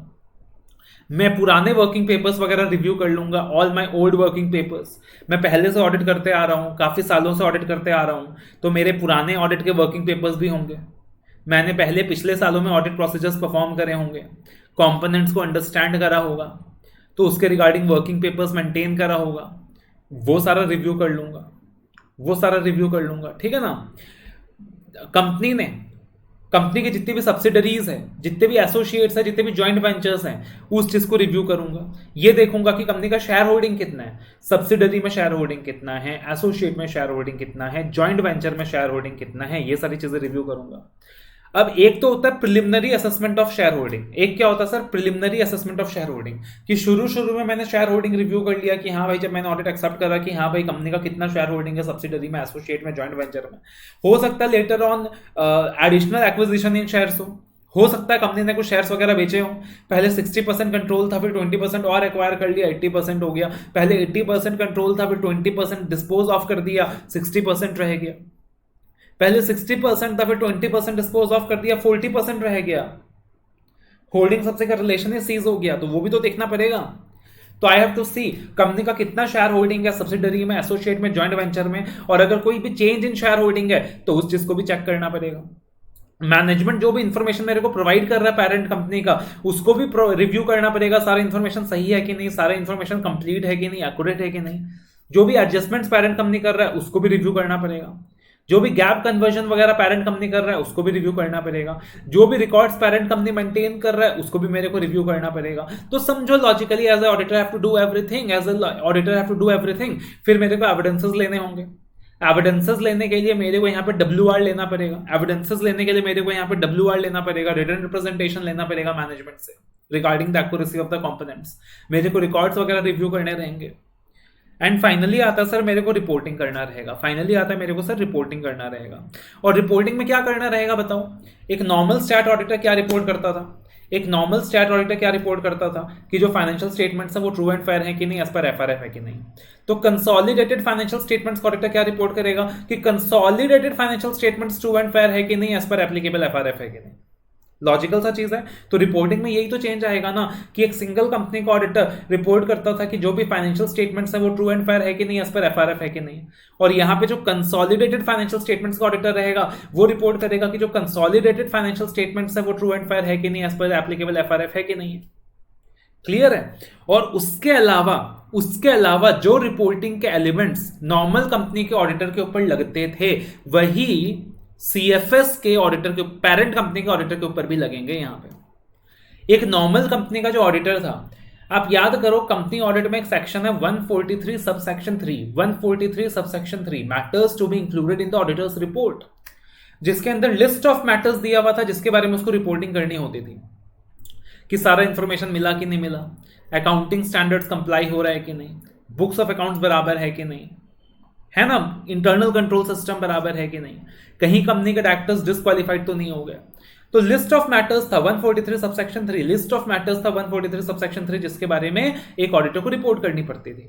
मैं पुराने वर्किंग पेपर्स वगैरह रिव्यू कर लूंगा, all my old working papers. मैं पहले से ऑडिट करते आ रहा हूँ, काफी सालों से ऑडिट करते आ रहा हूँ, तो मेरे पुराने ऑडिट के वर्किंग पेपर्स भी होंगे। मैंने पिछले सालों में ऑडिट प्रोसीजर्स परफॉर्म करे होंगे, कंपोनेंट्स को अंडरस्टैंड करा होगा, तो उसके रिगार्डिंग वर्किंग पेपर्स मेंटेन करा होगा, वो सारा रिव्यू कर लूंगा, ठीक है ना। कंपनी के जितनी भी सब्सिडरीज है, जितने भी एसोसिएट्स है, जितने भी जॉइंट वेंचर्स हैं, उस चीज को रिव्यू करूंगा। ये देखूंगा कि कंपनी का शेयर होल्डिंग कितना है, सब्सिडरी में शेयर होल्डिंग कितना है, एसोसिएट में शेयर होल्डिंग कितना है, जॉइंट वेंचर में शेयर होल्डिंग कितना है, ये सारी चीजें रिव्यू करूंगा। अब एक तो होता है preliminary assessment of share holding, एक क्या होता है sir preliminary assessment of share holding, कि शुरू में मैंने शेयर होल्डिंग रिव्यू कर लिया कि हाँ भाई, जब मैंने ऑडिट एक्सेप्ट करा कि हाँ भाई कंपनी का कितना शेयर होल्डिंग है सब्सिडरी में, एसोसिएट में, जॉइंट वेंचर में। हो सकता है later on additional acquisition in shares हो सकता है कंपनी ने कुछ शेयर्स वगैरह बेचे हो, पहले 60% कंट्रोल था, फिर 20% और एक्वायर कर लिया, 80% हो गया। पहले 80% कंट्रोल था, फिर 20% डिस्पोज ऑफ कर दिया, 60% रह गया। पहले 60% था, फिर 20% डिस्पोज ऑफ कर दिया, 40% रह गया। होल्डिंग सबसे का रिलेशन ही सीज हो गया, तो वो भी तो देखना पड़ेगा। तो I have to see company का कितना शेयर होल्डिंग है सब्सिडरी में, एसोसिएट में, जॉइंट वेंचर में, और अगर कोई भी चेंज इन शेयर होल्डिंग है तो उस चीज को भी चेक करना पड़ेगा। मैनेजमेंट जो भी इंफॉर्मेशन मेरे को प्रोवाइड कर रहा है पेरेंट कंपनी का, उसको भी रिव्यू करना पड़ेगा, सारा इंफॉर्मेशन सही है कि नहीं, सारा इंफॉर्मेशन कंप्लीट है कि नहीं, एक्यूरेट है कि नहीं। जो भी एडजस्टमेंट्स पेरेंट कंपनी कर रहा है उसको भी रिव्यू करना पड़ेगा। जो भी गैप कन्वर्जन वगैरह पेरेंट कंपनी कर रहा है उसको भी रिव्यू करना पड़ेगा। जो भी रिकॉर्ड्स पेरेंट कंपनी मेंटेन कर रहा है उसको भी मेरे को रिव्यू करना पड़ेगा। तो समझो logically as a auditor have to do everything. फिर मेरे को एविडेंसेस लेने होंगे। एविडेंसेस लेने के लिए मेरे को यहाँ पे WR लेना पड़ेगा। रिटर्न रिप्रेजेंटेशन लेना पड़ेगा मैनेजमेंट से regarding the accuracy of the components. मेरे को रिकॉर्ड्स वगैरह रिव्यू करने रहेंगे। एंड फाइनली आता है सर मेरे को रिपोर्टिंग करना रहेगा। और रिपोर्टिंग में क्या करना रहेगा बताओ। एक नॉर्मल स्टैट ऑडिटर क्या रिपोर्ट करता था कि जो फाइनेंशियल स्टेटमेंट्स है वो ट्रू एंड फेयर है कि नहीं, एज पर एफआरएफ है कि नहीं। तो कंसोलिडेटेड फाइनेंशियल स्टेटमेंट्स ऑडिटर क्या रिपोर्ट करेगा कि consolidated financial statements true and fair है कि नहीं, एज पर एप्लीकेबल एफआरएफ है कि नहीं। लॉजिकल सा चीज है। तो रिपोर्टिंग में यही तो चेंज आएगा ना कि एक सिंगल कंपनी का ऑडिटर रिपोर्ट करता था कि जो भी फाइनेंशियल स्टेटमेंट्स है वो ट्रू एंड फेयर है कि नहीं, एज पर एफआरएफ है कि नहीं। और यहाँ पे जो कंसोलिडेटेड फाइनेंशियल स्टेटमेंट्स का ऑडिटर रहेगा वो रिपोर्ट करेगा कि जो कंसोलिडेटेड फाइनेंशियल स्टेटमेंट्स है वो ट्रू एंड फेयर है कि नहीं, एज पर एप्लीकेबल एफआरएफ है कि नहीं। क्लियर है। और उसके अलावा उसके अलावा जो रिपोर्टिंग के एलिमेंट्स नॉर्मल कंपनी के ऑडिटर के ऊपर लगते थे वही सीएफएस के ऑडिटर के पेरेंट कंपनी के ऑडिटर के ऊपर भी लगेंगे। यहां पे एक नॉर्मल कंपनी का जो ऑडिटर था, आप याद करो कंपनी ऑडिट में एक सेक्शन है 143 subsection 3, 143 subsection 3 matters to be included in the auditor's report, जिसके अंदर लिस्ट ऑफ मैटर्स दिया हुआ था जिसके बारे में उसको रिपोर्टिंग करनी होती थी कि सारा इंफॉर्मेशन मिला कि नहीं मिला, अकाउंटिंग स्टैंडर्ड्स कंप्लाई हो रहा है कि नहीं, बुक्स ऑफ अकाउंट्स बराबर है कि नहीं, है ना, इंटरनल कंट्रोल सिस्टम बराबर है कि नहीं, कहीं कंपनी के डायरेक्टर्स डिस्क्वालिफाइड तो नहीं हो गए। तो लिस्ट ऑफ मैटर्स था 143 सबसेक्शन 3, लिस्ट ऑफ मैटर्स था 143 सबसेक्शन 3 जिसके बारे में एक ऑडिटर को रिपोर्ट करनी पड़ती थी।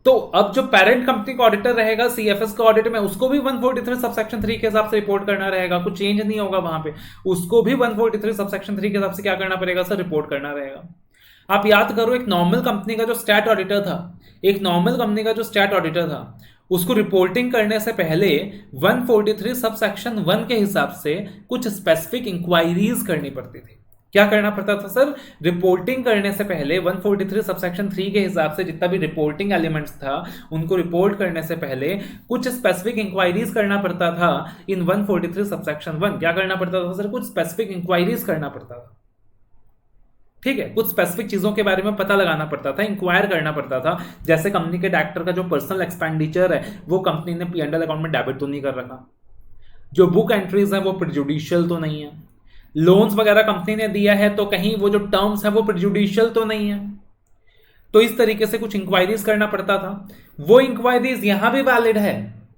तो अब जो पेरेंट कंपनी का ऑडिटर रहेगा सीएफएस का ऑडिट में, उसको भी 143 सबसेक्शन 3 के हिसाब से रिपोर्ट करना रहेगा, कुछ चेंज नहीं होगा वहां पे, उसको भी 143 सबसेक्शन 3 के हिसाब से क्या करना पड़ेगा सर, रिपोर्ट करना रहेगा। आप याद करो एक नॉर्मल कंपनी का जो स्टैट ऑडिटर था, एक नॉर्मल कंपनी का जो स्टैट ऑडिटर था, उसको रिपोर्टिंग करने से पहले 143 सबसेक्शन 1 के हिसाब से कुछ स्पेसिफिक इंक्वायरीज करनी पड़ती थी। क्या करना पड़ता था सर, रिपोर्टिंग करने से पहले 143 सबसेक्शन 3 के हिसाब से जितना भी रिपोर्टिंग एलिमेंट्स था उनको रिपोर्ट करने से पहले कुछ स्पेसिफिक इंक्वायरीज करना पड़ता था इन 143 सबसेक्शन 1। क्या करना पड़ता था सर, कुछ स्पेसिफिक इंक्वायरीज करना पड़ता था, ठीक है, कुछ स्पेसिफिक चीजों के बारे में पता लगाना पड़ता था, इंक्वायर करना पड़ता था। जैसे कंपनी के डायरेक्टर का जो पर्सनल एक्सपेंडिचर है वो कंपनी ने P&L अकाउंट में डेबिट तो नहीं कर रखा, जो बुक एंट्रीज है वो प्रेजुडिशियल तो नहीं है, लोन्स वगैरह कंपनी ने दिया है तो कहीं वो जो टर्म्स है वो प्रेजुडिशियल तो नहीं है। तो इस तरीके से कुछ इंक्वायरीज करना पड़ता था। वो इंक्वायरीज यहां भी वैलिड है,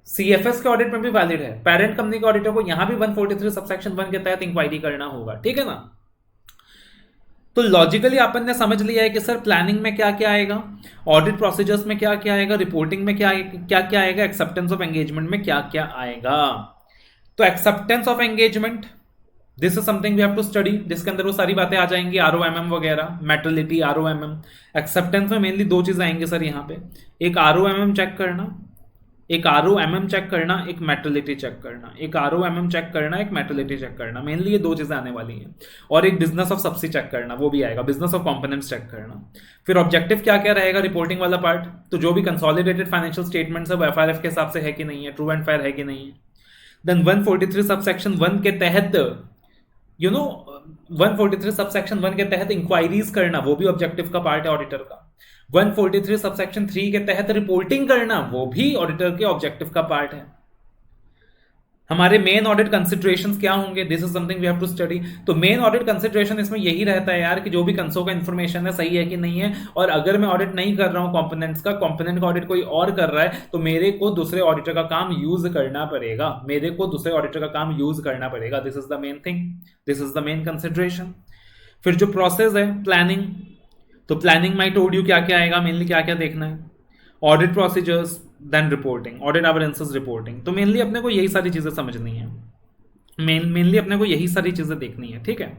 सीएफएस के ऑडिट में भी वैलिड है, पेरेंट कंपनी के ऑडिटर को यहां भी 143 सबसेक्शन 1 के तहत इंक्वायरी करना होगा, ठीक है ना। तो लॉजिकली अपन ने समझ लिया है कि सर प्लानिंग में क्या क्या आएगा, ऑडिट प्रोसीजर्स में क्या क्या आएगा, रिपोर्टिंग में क्या क्या क्या आएगा, एक्सेप्टेंस ऑफ एंगेजमेंट में क्या क्या आएगा। तो acceptance of engagement this is something we have to study, जिसके अंदर वो सारी बातें आ जाएंगी, ROMM वगैरह, मेटरलिटी, ROMM। एक्सेप्टेंस में मेनली दो चीजें आएंगी सर यहाँ पे, एक ROMM चेक करना, एक ROMM चेक करना, एक मेटरलिटी चेक करना, एक ROMM चेक करना, एक मेटरलिटी चेक करना, मेनली ये दो चीजें आने वाली हैं। और एक बिजनेस ऑफ सब्सिडी चेक करना, वो भी आएगा, बिजनेस ऑफ कंपोनेंट्स चेक करना। फिर ऑब्जेक्टिव क्या क्या रहेगा, रिपोर्टिंग वाला पार्ट, तो जो भी कंसोलिडेटेड फाइनेंशियल स्टेटमेंट्स है वो FRF के हिसाब से है कि नहीं है, ट्रू एंड फेयर है कि नहीं है। देन 143 सबसेक्शन 1 के तहत 143 सबसेक्शन 1 के तहत इंक्वायरीज करना, वो भी ऑब्जेक्टिव का पार्ट है ऑडिटर का। 143 सबसेक्शन 3 के तहत रिपोर्टिंग करना, वो भी ऑडिटर के ऑब्जेक्टिव का पार्ट है। हमारे मेन ऑडिट कंसिडरेशंस क्या होंगे, this is something we have to study. तो मेन ऑडिट कंसिडरेशन इसमें यही रहता है यार कि जो भी कंसो का इन्फॉर्मेशन है सही है कि नहीं है, और अगर मैं ऑडिट नहीं कर रहा हूं कंपोनेंट्स का, कंपोनेंट का ऑडिट कोई और कर रहा है, तो मेरे को दूसरे ऑडिटर का काम यूज करना पड़ेगा, मेरे को दूसरे ऑडिटर का काम यूज करना पड़ेगा। This is the main thing, this is the main consideration. फिर जो प्रोसेस है प्लानिंग, तो प्लानिंग में आई टोल्ड यू क्या क्या आएगा, मेनली क्या क्या देखना है, audit procedures, then reporting, audit awarenesses, reporting. तो मेनली अपने को यही सारी चीजें समझनी है, मेनली अपने को यही सारी चीजें देखनी है, ठीक है।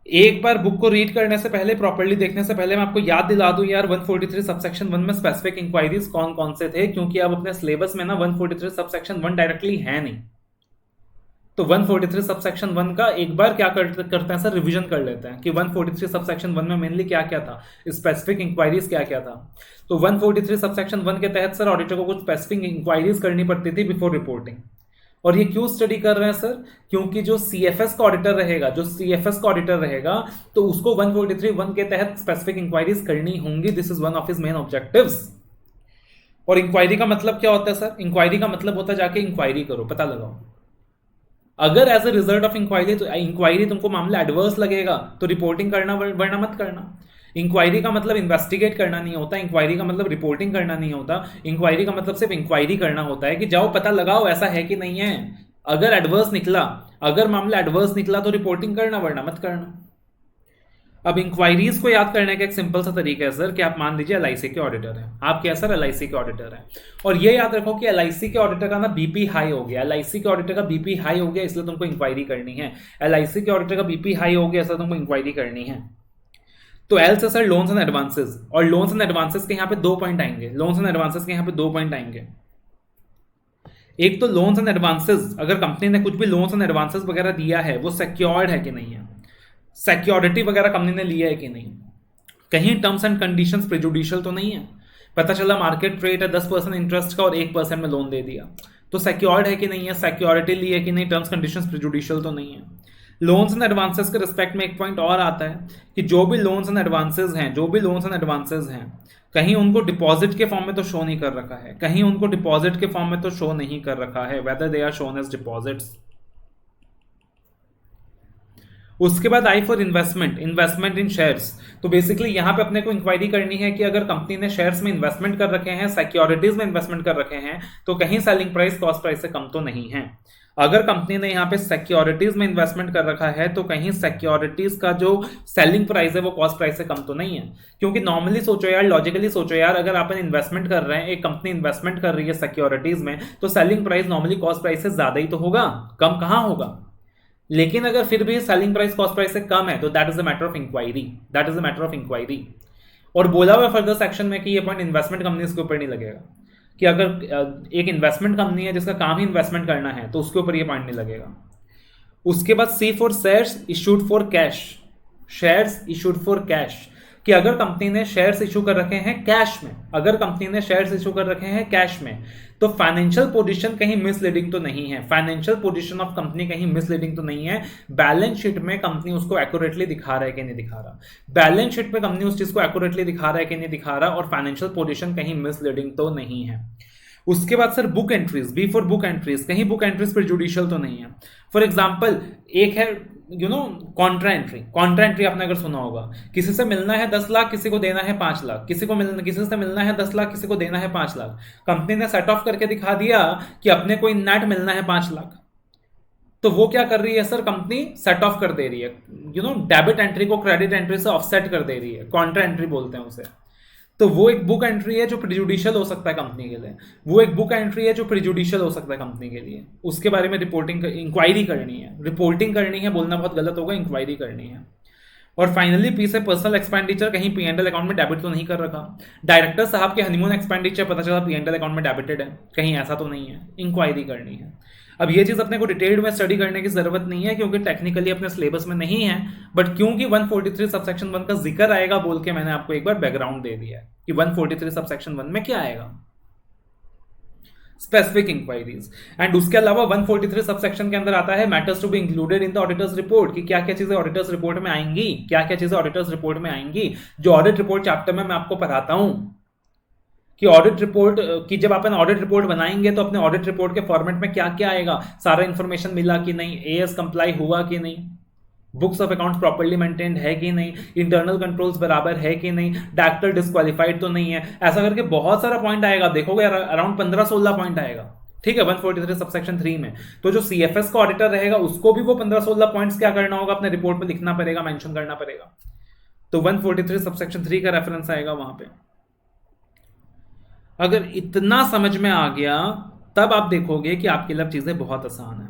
एक बार बुक को रीड करने से पहले, प्रॉपर्ली देखने से पहले मैं आपको याद दिला दूं यार 143 सबसेक्शन 1 में स्पेसिफिक इंक्वायरीज कौन कौन से थे, क्योंकि अब अपने सिलेबस में ना 143 सबसेक्शन 1 डायरेक्टली है नहीं। तो 143 सबसेक्शन 1 का एक बार क्या करते हैं सर, रिवीजन कर लेते हैं कि 143 सबसेक्शन 1 में मेनली क्या क्या था, स्पेसिफिक इंक्वायरीज क्या क्या था। तो 143 सबसेक्शन 1 के तहत सर ऑडिटर को कुछ स्पेसिफिक इंक्वायरीज करनी पड़ती थी बिफोर रिपोर्टिंग। और ये क्यों स्टडी कर रहे हैं सर, क्योंकि जो सीएफएस का ऑडिटर रहेगा, तो उसको 143(1) के तहत स्पेसिफिक इंक्वायरीज करनी होंगी। This is one of his main objectives. और इंक्वायरी का मतलब क्या होता है सर, इंक्वायरी का मतलब होता है जाके इंक्वायरी करो, पता लगाओ। अगर as a result of inquiry तुमको मामला एडवर्स लगेगा तो रिपोर्टिंग करना, वरना मत करना। इंक्वायरी का मतलब इन्वेस्टिगेट करना नहीं होता, इंक्वायरी का मतलब रिपोर्टिंग करना नहीं होता, इंक्वायरी का मतलब सिर्फ इंक्वायरी करना होता है कि जाओ पता लगाओ ऐसा है कि नहीं है। अगर एडवर्स निकला, अगर मामला एडवर्स निकला तो रिपोर्टिंग करना, वरना मत करना। अब इंक्वायरीज को याद करने का एक सिंपल सा तरीका है सर कि आप मान लीजिए LIC के ऑडिटर हैं, आप क्या सर LIC के ऑडिटर हैं, और ये याद रखो कि LIC के ऑडिटर का ना बीपी हाई हो गया, LIC के ऑडिटर का बीपी हाई हो गया इसलिए तुमको इंक्वायरी करनी है, LIC के ऑडिटर का बीपी हाई हो गया इसलिए तुमको इंक्वायरी करनी है। तो एल से सर लोन्स एंड एडवांसेस, और लोन्स एंड एडवांसेस के यहाँ पे 2 पॉइंट आएंगे, लोन्स एंड एडवांसेस के यहाँ पे 2 पॉइंट आएंगे। एक तो लोन्स एंड एडवांसेस, अगर कंपनी ने कुछ भी लोन्स एंड एडवांसेस वगैरह दिया है वो सिक्योर्ड है कि नहीं है, सिक्योरिटी वगैरह कंपनी ने लिया है कि नहीं। कहीं टर्म्स एंड कंडीशंस प्रेजुडिशियल तो नहीं है? पता चला मार्केट रेट है 10% इंटरेस्ट का और 1% में लोन दे दिया, तो सिक्योर्ड है कि नहीं है, सिक्योरिटी ली है कि नहीं, टर्म्स कंडीशंस प्रेजुडिशियल तो नहीं है। लोन्स एंड एडवांसेस के रिस्पेक्ट में एक पॉइंट और आता है कि जो भी लोन्स एंड एडवांसेस हैं कहीं उनको डिपॉजिट के फॉर्म में तो शो नहीं कर रखा है, कहीं उनको डिपॉजिट के फॉर्म में तो शो नहीं कर रखा है, whether they are shown as deposits. उसके बाद I for investment in shares. तो बेसिकली यहां पे अपने को इंक्वायरी करनी है कि अगर कंपनी ने शेयर्स में इन्वेस्टमेंट कर रखे हैं, सिक्योरिटीज में इन्वेस्टमेंट कर रखे हैं, तो कहीं सेलिंग प्राइस कॉस्ट प्राइस से कम तो नहीं है। अगर कंपनी ने यहाँ पे सिक्योरिटीज में इन्वेस्टमेंट कर रखा है तो कहीं सिक्योरिटीज का जो सेलिंग प्राइस है वो कॉस्ट प्राइस से कम तो नहीं है। क्योंकि नॉर्मली सोचो यार, लॉजिकली सोचो यार, अगर आप इन्वेस्टमेंट कर रहे हैं, एक कंपनी इन्वेस्टमेंट कर रही है सिक्योरिटीज में, तो selling price normally cost price से ज्यादा ही तो होगा, कम कहाँ होगा। लेकिन अगर फिर भी सेलिंग प्राइस कॉस्ट प्राइस से कम है तो that is a matter of inquiry, और बोला हुआ फर्दर सेक्शन में कि ये पॉइंट इन्वेस्टमेंट कंपनीज के ऊपर नहीं लगेगा, कि अगर एक इन्वेस्टमेंट कंपनी है जिसका काम ही इन्वेस्टमेंट करना है तो उसके ऊपर ये पॉइंट नहीं लगेगा। उसके बाद C for shares issued for cash, कि अगर कंपनी ने शेयर्स इशू कर रखे हैं कैश में, तो फाइनेंशियल पोजीशन कहीं मिसलीडिंग तो नहीं है, फाइनेंशियल पोजीशन ऑफ कंपनी कहीं मिसलीडिंग तो नहीं है, बैलेंस शीट में कंपनी उसको एक्यूरेटली दिखा रहा है कि नहीं दिखा रहा, बैलेंस शीट में कंपनी उस चीज को एक्यूरेटली दिखा रहा है कि नहीं दिखा रहा, और फाइनेंशियल पोजीशन कहीं मिसलीडिंग तो नहीं है। उसके बाद sir book entries, B for book entries, कहीं बुक एंट्रीज पर जुडिशियल तो नहीं है। फॉर एग्जाम्पल एक है कॉन्ट्रा एंट्री आपने अगर सुना होगा, किसी से मिलना है 10 लाख, किसी को देना है 5 लाख, किसी से मिलना है 10 लाख, किसी को देना है 5 लाख, कंपनी ने सेट ऑफ करके दिखा दिया कि अपने को इन नेट मिलना है 5 लाख, तो वो क्या कर रही है सर, कंपनी सेट ऑफ कर दे रही है, डेबिट एंट्री को क्रेडिट एंट्री से ऑफसेट कर दे रही है, कॉन्ट्रा एंट्री बोलते हैं उसे। तो वो एक बुक एंट्री है जो प्रिजुडिशियल हो सकता है कंपनी के लिए, उसके बारे में इंक्वायरी करनी है, बोलना बहुत गलत होगा, इंक्वायरी करनी है। और फाइनली पी से पर्सनल एक्सपेंडिचर, कहीं P&L अकाउंट में डेबिट तो नहीं कर रखा, डायरेक्टर साहब के हनीमून एक्सपेंडिचर पता चला P&L अकाउंट में डेबिटेड है, कहीं ऐसा तो नहीं है, इंक्वायरी करनी है। अब ये चीज अपने को डिटेल्ड में स्टडी करने की जरूरत नहीं है क्योंकि टेक्निकली अपने सिलेबस में नहीं है, बट क्योंकि 143 सबसेक्शन 1 का जिक्र आएगा बोल के मैंने आपको एक बार बैकग्राउंड दे दिया है कि 143 सबसेक्शन 1 में क्या आएगा, स्पेसिफिक इंक्वायरीज। एंड उसके अलावा 143 सबसेक्शन के अंदर आता है matters to be included in the auditor's report, कि क्या क्या चीजें ऑडिटर्स रिपोर्ट में आएंगी, जो ऑडिट रिपोर्ट चैप्टर में मैं आपको पढ़ाता हूं, कि ऑडिट रिपोर्ट की जब अपन ऑडिट रिपोर्ट बनाएंगे तो अपने ऑडिट रिपोर्ट के फॉर्मेट में क्या क्या आएगा, सारा इंफॉर्मेशन मिला कि नहीं, एएस कंप्लाई हुआ कि नहीं, books of accounts properly maintained है कि नहीं, इंटरनल कंट्रोल्स बराबर है कि नहीं, डायरेक्टर डिस्क्वालिफाइड तो नहीं है, ऐसा करके बहुत सारा पॉइंट आएगा, देखोगे अराउंड 15-16 पॉइंट आएगा, ठीक है, 143 सबसेक्शन 3 में। तो जो सीएफएस का ऑडिटर रहेगा उसको भी वो 15-16 पॉइंट्स क्या करना होगा, अपने रिपोर्ट में लिखना पड़ेगा, मेंशन करना पड़ेगा, तो 143 सबसेक्शन 3 का रेफरेंस आएगा वहां पे। अगर इतना समझ में आ गया तब आप देखोगे कि आपके लिए चीजें बहुत आसान है।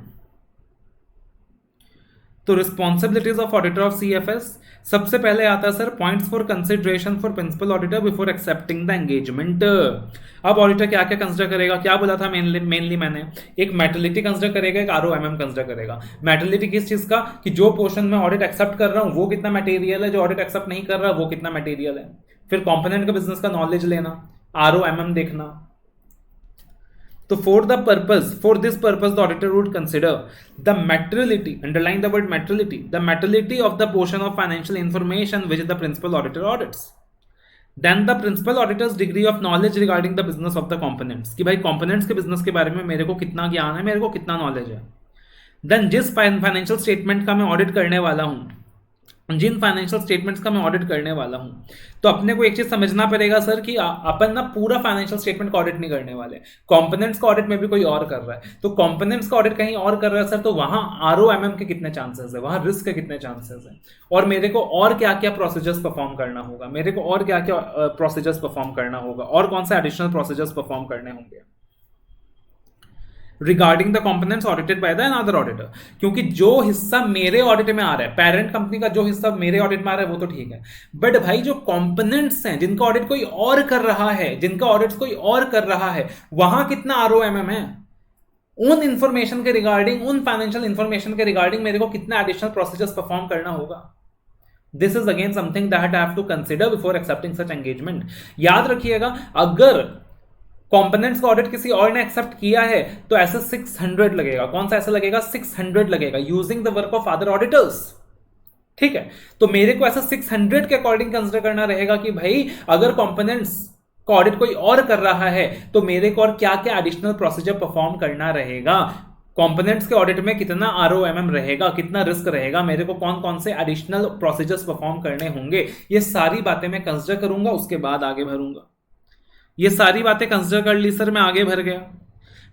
तो responsibilities of auditor of CFS, सबसे पहले आता है sir points for consideration for principal auditor before accepting the engagement. अब ऑडिटर क्या क्या कंसिडर करेगा, क्या बोला था मेनली मैंने, एक मैटरलिटी कंसिडर करेगा, एक ROMM कंसिडर करेगा। मैटरलिटी किस चीज का, कि जो पोर्शन में ऑडिट एक्सेप्ट कर रहा हूं वो कितना मटेरियल है, जो ऑडिट एक्सेप्ट नहीं कर रहा वो कितना मटेरियल है। फिर कॉम्पोनेंट का बिजनेस का नॉलेज लेना, ROMM देखना। तो for this purpose the auditor would consider the materiality, underline the word materiality of the portion of financial information which the principal auditor audits. Then the principal auditor's degree of knowledge regarding the business of the components, कि भाई components के business के बारे में मेरे को कितना ज्ञान है, मेरे को कितना नॉलेज है। Then जिस फाइनेंशियल स्टेटमेंट का मैं ऑडिट करने वाला हूं, जिन फाइनेंशियल स्टेटमेंट्स का मैं ऑडिट करने वाला हूं, तो अपने को एक चीज समझना पड़ेगा सर कि अपन ना पूरा फाइनेंशियल स्टेटमेंट का ऑडिट नहीं करने वाले, कंपोनेंट्स का ऑडिट में भी कोई और कर रहा है, तो कंपोनेंट्स का ऑडिट कहीं और कर रहा है सर, तो वहां ROMM के कितने चांसेस है, वहां रिस्क के कितने चांसेस है, और मेरे को और क्या क्या प्रोसीजर्स परफॉर्म करना होगा, और कौन सा एडिशनल प्रोसीजर्स परफॉर्म करने होंगे regarding the components audited by the another auditor. क्योंकि जो हिस्सा मेरे ऑडिट में आ रहा है, पेरेंट कंपनी का जो हिस्सा मेरे ऑडिट में आ रहा है वो तो ठीक है, बट भाई जो कंपोनेंट्स हैं जिनका ऑडिट कोई और कर रहा है, वहां कितना ROMM है, उन इंफॉर्मेशन के रिगार्डिंग, उन फाइनेंशियल इंफॉर्मेशन के रिगार्डिंग मेरे को कितना एडिशनल प्रोसीजर्स परफॉर्म करना होगा, this is again something that I have to consider before accepting such engagement. याद रखिएगा, अगर कंपोनेंट्स का ऑडिट किसी और ने एक्सेप्ट किया है तो ऐसे 600 लगेगा। कौन सा ऐसा लगेगा? 600 लगेगा, using the work of other auditors. ठीक है, तो मेरे को ऐसा 600 के अकॉर्डिंग कंसिडर करना रहेगा कि भाई अगर कंपोनेंट्स का ऑडिट कोई और कर रहा है तो मेरे को और क्या क्या एडिशनल प्रोसीजर परफॉर्म करना रहेगा, कंपोनेंट्स के ऑडिट में कितना ROMM रहेगा, कितना रिस्क रहेगा, मेरे को कौन कौन से एडिशनल प्रोसीजर्स परफॉर्म करने होंगे, ये सारी बातें मैं कंसिडर करूंगा, उसके बाद आगे भरूंगा। ये सारी बातें कंसिडर कर ली सर, मैं आगे भर गया।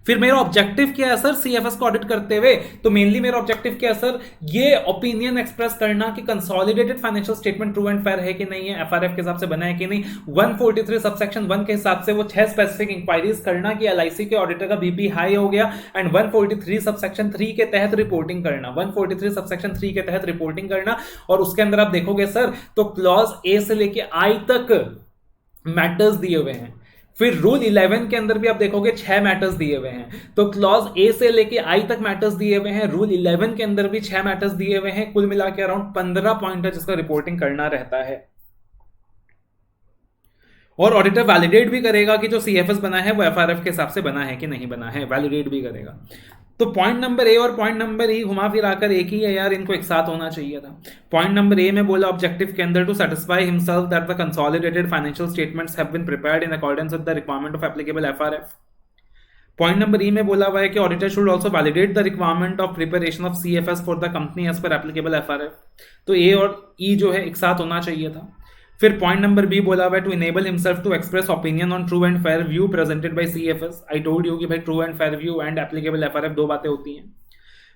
फिर मेरा ऑब्जेक्टिव क्या है सर CFS को ऑडिट करते हुए? तो मेनली मेरा ऑब्जेक्टिव क्या है सर? ये ओपिनियन एक्सप्रेस करना कि consolidated financial statement true and fair है कि नहीं है, FRF के हिसाब से बना है कि नहीं। 143 सबसेक्शन 1 के हिसाब से वो 6 स्पेसिफिक इंक्वायरीज करना कि LIC के ऑडिटर का BP हाई हो गया, एंड 143 सबसेक्शन 3 के तहत रिपोर्टिंग करना, 143 सबसेक्शन 3 के तहत रिपोर्टिंग करना। और उसके अंदर आप देखोगे सर तो क्लॉज A से लेके I तक मैटर्स दिए हुए हैं। फिर रूल 11 के अंदर भी आप देखोगे 6 मैटर्स दिए हुए हैं, तो क्लॉज A से लेके I तक मैटर्स दिए हुए हैं, रूल 11 के अंदर भी 6 मैटर्स दिए हुए हैं, कुल मिला के अराउंड 15 पॉइंट है जिसका रिपोर्टिंग करना रहता है। और ऑडिटर वैलिडेट भी करेगा कि जो CFS बना है वो FRF के हिसाब से बना है कि नहीं बना है, वैलिडेट भी करेगा। तो पॉइंट नंबर ए और पॉइंट नंबर ई घुमा फिर आकर एक ही है यार, इनको एक साथ होना चाहिए था। पॉइंट नंबर ए में बोला ऑब्जेक्टिव के अंदर to satisfy himself that the consolidated financial statements have been prepared in accordance with the requirement of applicable FRF। Point number E में बोला हुआ है कि auditor should also validate the requirement of preparation of CFS for the company as per applicable FRF। तो ए और ई जो है एक साथ होना चाहिए था। फिर पॉइंट नंबर बी बोला हुआ है to enable himself to express opinion on true and fair view presented by CFS। I told you कि भाई true and fair view and applicable FRF दो बातें होती हैं।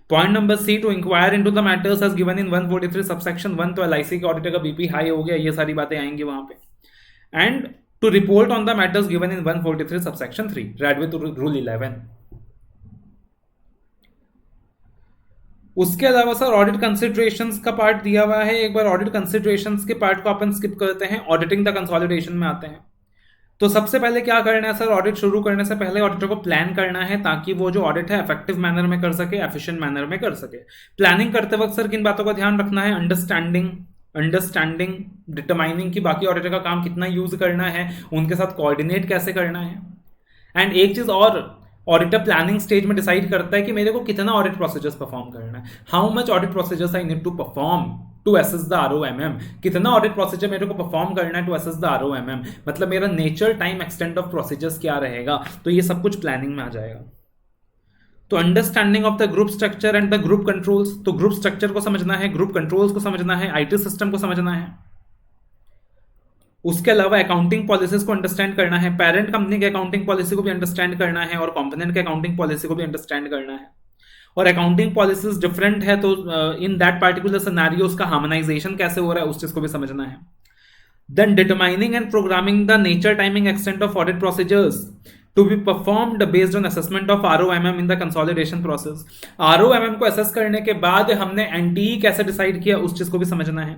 Point number C to inquire into the matters as given in 143 subsection 1, तो LIC के auditor का BP high हो गया, ये सारी बातें आएंगी वहां पे। And to report on the matters given in 143 subsection 3 read with rule 11। उसके अलावा सर ऑडिट कंसिडरेशंस का पार्ट दिया हुआ है। एक बार ऑडिट कंसिडरेशंस के पार्ट को अपन स्किप करते हैं, ऑडिटिंग द कंसोलिडेशन में आते हैं। तो सबसे पहले क्या करना है सर, ऑडिट शुरू करने से पहले ऑडिटर को प्लान करना है ताकि वो जो ऑडिट है इफेक्टिव मैनर में कर सके, एफिशिएंट मैनर में कर सके। प्लानिंग करते वक्त सर किन बातों का ध्यान रखना है? अंडरस्टैंडिंग डिटरमाइनिंग कि बाकी ऑडिटर का काम कितना यूज करना है, उनके साथ कोऑर्डिनेट कैसे करना है। एंड एक चीज और, ऑडिटर प्लानिंग स्टेज में डिसाइड करता है कि मेरे को कितना ऑडिट प्रोसीजर्स परफॉर्म करना है, how much audit procedures I need to perform to assess the ROMM। कितना ऑडिट प्रोसीजर मेरे को परफॉर्म करना है टू असेस द ROMM, मतलब मेरा nature time extent of procedures क्या रहेगा। तो ये सब कुछ प्लानिंग में आ जाएगा। तो understanding of the group structure and the group controls, तो ग्रुप स्ट्रक्चर को समझना है, ग्रुप कंट्रोल्स को समझना है, IT सिस्टम को समझना है। उसके अलावा अकाउंटिंग पॉलिसीज को अंडरस्टैंड करना है, पेरेंट कंपनी के अकाउंटिंग पॉलिसी को भी अंडरस्टैंड करना है और कंपोनेंट के अकाउंटिंग पॉलिसी को भी अंडरस्टैंड करना है। और अकाउंटिंग पॉलिसीज डिफरेंट है तो इन दैट पार्टिकुलर सिनेरियो उसका हार्मोनाइजेशन कैसे हो रहा है उस चीज को भी समझना है। Then determining and programming the nature timing extent of audit procedures to be performed based on assessment of ROMM in the consolidation process. ROMM को असेस करने के बाद हमने NTE कैसे डिसाइड किया उस चीज को भी समझना है।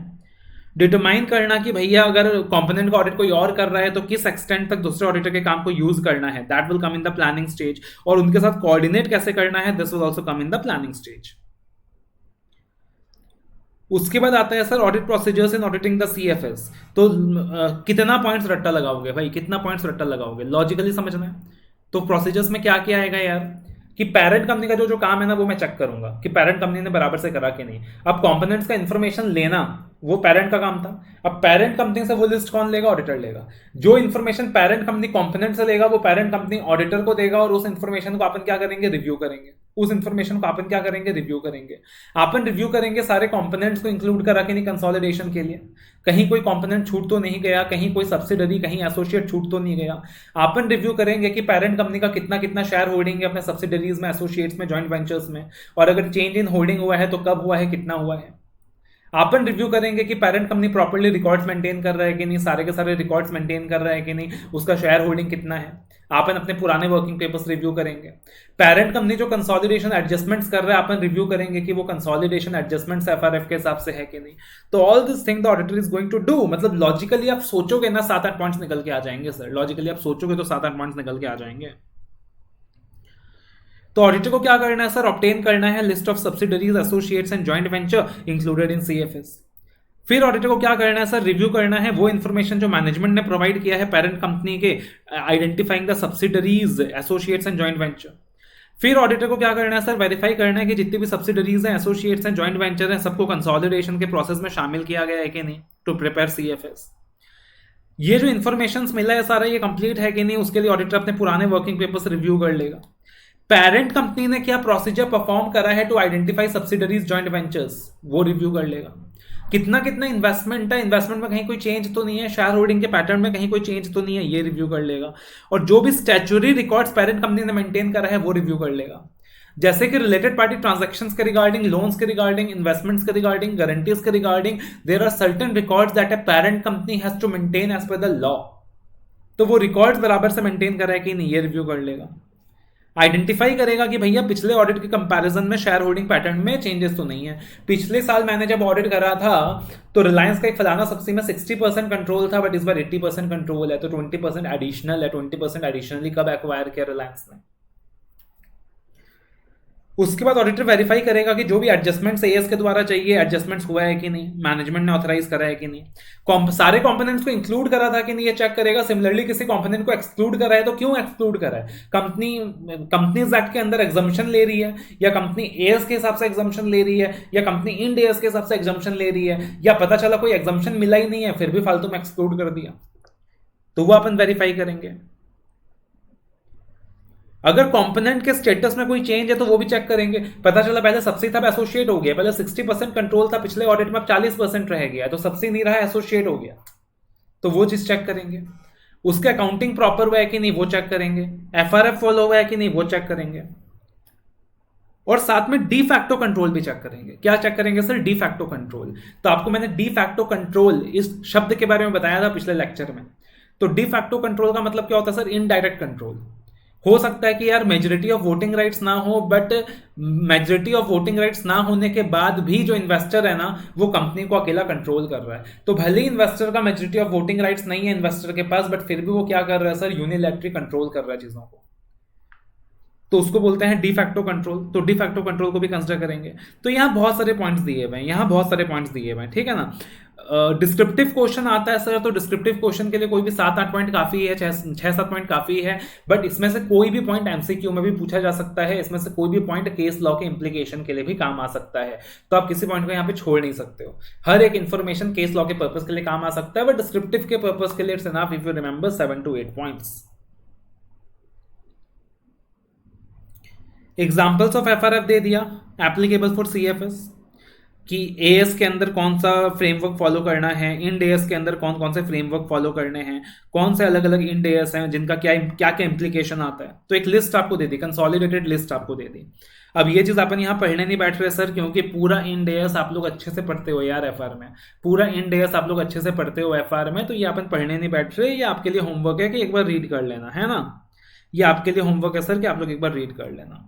डिटरमाइन करना कि भैया अगर कंपोनेंट का ऑडिट कोई और कर रहा है तो किस एक्सटेंट तक दूसरे ऑडिटर के काम को यूज करना है, that will come in the planning stage. और उनके साथ कोऑर्डिनेट कैसे करना है, this will also come in the planning stage. उसके बाद आता है sir audit procedures in auditing the CFS। तो कितना पॉइंट्स रट्टा लगाओगे भाई, कितना पॉइंट्स रट्टा लगाओगे, लॉजिकली समझना है। तो प्रोसीजर्स में क्या क्या आएगा यार कि पेरेंट कंपनी का जो काम है ना वो मैं चेक करूंगा कि पेरेंट कंपनी ने बराबर से करा कि नहीं। अब कंपोनेंट्स का इंफॉर्मेशन लेना वो पेरेंट का काम था, अब पेरेंट कंपनी से वो लिस्ट कौन लेगा? ऑडिटर लेगा। जो इन्फॉर्मेशन पेरेंट कंपनी कंपोनेंट से लेगा वो पेरेंट कंपनी ऑडिटर को देगा और उस इन्फॉर्मेशन को अपन क्या करेंगे? रिव्यू करेंगे। उस इन्फॉर्मेशन को अपन क्या करेंगे? रिव्यू करेंगे। अपन रिव्यू करेंगे सारे कंपोनेंट्स को इंक्लूड करा के नहीं कंसोलिडेशन के लिए, कहीं कोई कंपोनेंट छूट तो नहीं गया, कहीं कोई सब्सिडरी, कहीं एसोसिएट छूट तो नहीं गया। अपन रिव्यू करेंगे कि पेरेंट कंपनी का कितना कितना शेयर होल्डिंग है अपने सब्सिडरीज में, एसोसिएट्स में, जॉइंट वेंचर्स में, और अगर चेंज इन होल्डिंग हुआ है तो कब हुआ है, कितना हुआ है। अपन रिव्यू करेंगे कि parent company properly records maintain कर रहा है कि नहीं, सारे के सारे रिकॉर्ड्स मेंटेन कर रहा है कि नहीं, उसका शेयर होल्डिंग कितना है। अपन अपने पुराने वर्किंग पेपर्स रिव्यू करेंगे। पेरेंट कंपनी जो कंसोलिडेशन एडजस्टमेंट्स कर रहा है अपन रिव्यू करेंगे कि वो कंसोलिडेशन एडजस्टमेंट्स FRF के हिसाब से है कि नहीं। तो all this thing the auditor is going to do. मतलब लॉजिकली आप सोचोगे ना 7-8 पॉइंट्स निकल के आ जाएंगे सर, लॉजिकली आप सोचोगे तो 7-8 पॉइंट्स निकल के आ जाएंगे। तो ऑडिटर को क्या करना है सर? ऑब्टेन करना है list of subsidiaries, associates and joint venture included in CFS। फिर ऑडिटर को क्या करना है सर, रिव्यू करना है वो इन्फॉर्मेशन जो मैनेजमेंट ने प्रोवाइड किया है पेरेंट कंपनी के, identifying the subsidiaries, associates and joint venture. फिर ऑडिटर को क्या करना है सर, वेरीफाई करना है कि जितनी भी सब्सिडरीज हैं, एसोसिएट्स हैं, जॉइंट वेंचर हैं, सबको कंसोलिडेशन के प्रोसेस में शामिल किया गया है कि नहीं, टू प्रिपेयर सीएफएस। ये जो इन्फॉर्मेशन मिला है सारा, ये कंप्लीट है कि नहीं, उसके लिए ऑडिटर अपने पुराने वर्किंग पेपर्स रिव्यू कर लेगा। पेरेंट कंपनी ने क्या प्रोसीजर परफॉर्म करा है to identify subsidiaries, joint ventures, वो रिव्यू कर लेगा। कितना कितना इन्वेस्टमेंट है, इन्वेस्टमेंट में कहीं कोई चेंज तो नहीं है, शेयर होल्डिंग के पैटर्न में कहीं कोई चेंज तो नहीं है, ये रिव्यू कर लेगा। और जो भी स्टैच्यूटरी रिकॉर्ड्स पेरेंट कंपनी ने मेंटेन करा है वो रिव्यू कर लेगा, जैसे कि रिलेटेड पार्टी ट्रांजैक्शंस के रिगार्डिंग, लोन्स के रिगार्डिंग, इन्वेस्टमेंट्स के रिगार्डिंग, गारंटीज के regarding, there are certain records that a parent company has to maintain as per the law. तो वो रिकॉर्ड्स बराबर से मेंटेन कर रहा है कि नहीं, ये रिव्यू कर लेगा। आइडेंटिफाई करेगा कि भैया पिछले ऑडिट के कंपैरिजन में शेयर होल्डिंग पैटर्न में चेंजेस तो नहीं है। पिछले साल मैंने जब ऑडिट करा था तो रिलायंस का एक फलाना सब्सिडी में 60% कंट्रोल था, बट इस बार 80% कंट्रोल है, तो 20% एडिशनल है। 20% एडिशनली कब एक्वायर किया रिलायंस ने। उसके बाद ऑडिटर वेरीफाई करेगा कि जो भी एडजस्टमेंट्स एएस के द्वारा चाहिए, एडजस्टमेंट्स हुआ है कि नहीं, मैनेजमेंट ने ऑथराइज करा है कि नहीं, सारे कंपोनेंट्स को इंक्लूड करा था कि नहीं, ये चेक करेगा। सिमिलरली किसी कंपोनेंट को एक्सक्लूड करा है तो क्यों एक्सक्लूड करा है, कंपनीज एक्ट के अंदर एग्जम्पशन ले रही है, या कंपनी एएस के हिसाब से एग्जम्पशन ले रही है, या कंपनी इंड एएस के हिसाब से एग्जम्पशन ले रही है, या पता चला कोई एग्जम्पशन मिला ही नहीं है फिर भी फालतू में एक्सक्लूड कर दिया, तो वो अपन वेरीफाई करेंगे। अगर कंपोनेंट के स्टेटस में कोई चेंज है तो वो भी चेक करेंगे। पता चला पहले सब्सिडी था, एसोसिएट हो गया, पहले 60% कंट्रोल था पिछले ऑडिट में, अब 40% रह गया, तो सब्सिडी नहीं रहा, एसोसिएट हो गया, तो वो चीज चेक करेंगे। उसका अकाउंटिंग प्रॉपर हुआ है कि नहीं वो चेक करेंगे, एफआरएफ फॉलो हुआ है कि नहीं वो चेक करेंगे, और साथ में डी फैक्टो कंट्रोल भी चेक करेंगे। क्या चेक करेंगे सर, डी फैक्टो कंट्रोल। तो आपको मैंने डी फैक्टो कंट्रोल इस शब्द के बारे में बताया था पिछले लेक्चर में। तो डी फैक्टो कंट्रोल का मतलब क्या होता है सर, इनडायरेक्ट कंट्रोल। हो सकता है कि यार मेजोरिटी ऑफ वोटिंग राइट्स ना हो, but majority of voting rights ना होने के बाद भी जो इन्वेस्टर है ना वो कंपनी को अकेला कंट्रोल कर रहा है। तो भले ही इन्वेस्टर का मेजोरिटी ऑफ वोटिंग राइट्स नहीं है इन्वेस्टर के पास, बट फिर भी वो क्या कर रहा है सर, यूनिलैटरली कंट्रोल कर रहा है चीजों को, तो उसको बोलते हैं डी फैक्टो कंट्रोल। तो डी फैक्टो कंट्रोल को भी कंसिडर करेंगे। तो यहाँ बहुत सारे पॉइंट्स दिए हुए हैं, यहाँ बहुत सारे पॉइंट्स दिए हुए हैं, ठीक है ना। डिस्क्रिप्टिव क्वेश्चन आता है सर, तो डिस्क्रिप्टिव क्वेश्चन के लिए कोई भी 7-8 पॉइंट काफी है, 6-7 पॉइंट काफी है, बट इसमें से कोई भी पॉइंट एमसीक्यू में भी पूछा जा सकता है, इसमें से कोई भी पॉइंट केस लॉ के इंप्लीकेशन के लिए भी काम आ सकता है। तो आप किसी पॉइंट को यहाँ पे छोड़ नहीं सकते हो, हर एक इन्फॉर्मेशन केस लॉ के पर्पज के लिए काम आ सकता है, बट डिस्क्रिप्टिव के पर्पज के लिए it's enough if you remember 7 to 8 points. Examples of FRF दे दिया एप्लीकेबल फॉर सीएफएस, कि एएस के अंदर कौन सा फ्रेमवर्क फॉलो करना है, इंड एएस के अंदर कौन कौन से फ्रेमवर्क फॉलो करने हैं, कौन से अलग अलग इंड एएस हैं जिनका क्या क्या क्या इंप्लीकेशन आता है। तो एक लिस्ट आपको दे दी, कंसोलिडेटेड लिस्ट आपको दे दी। अब ये चीज अपन यहाँ पढ़ने नहीं बैठ रहे सर, क्योंकि पूरा इंड एएस आप लोग अच्छे से पढ़ते हो यार एफआर में, पूरा इंड एएस आप लोग अच्छे से पढ़ते हो एफआर में, तो ये अपन पढ़ने नहीं बैठ रहे। ये आपके लिए होमवर्क है कि एक बार रीड कर लेना, है ना, ये आपके लिए होमवर्क है सर कि आप लोग एक बार रीड कर लेना।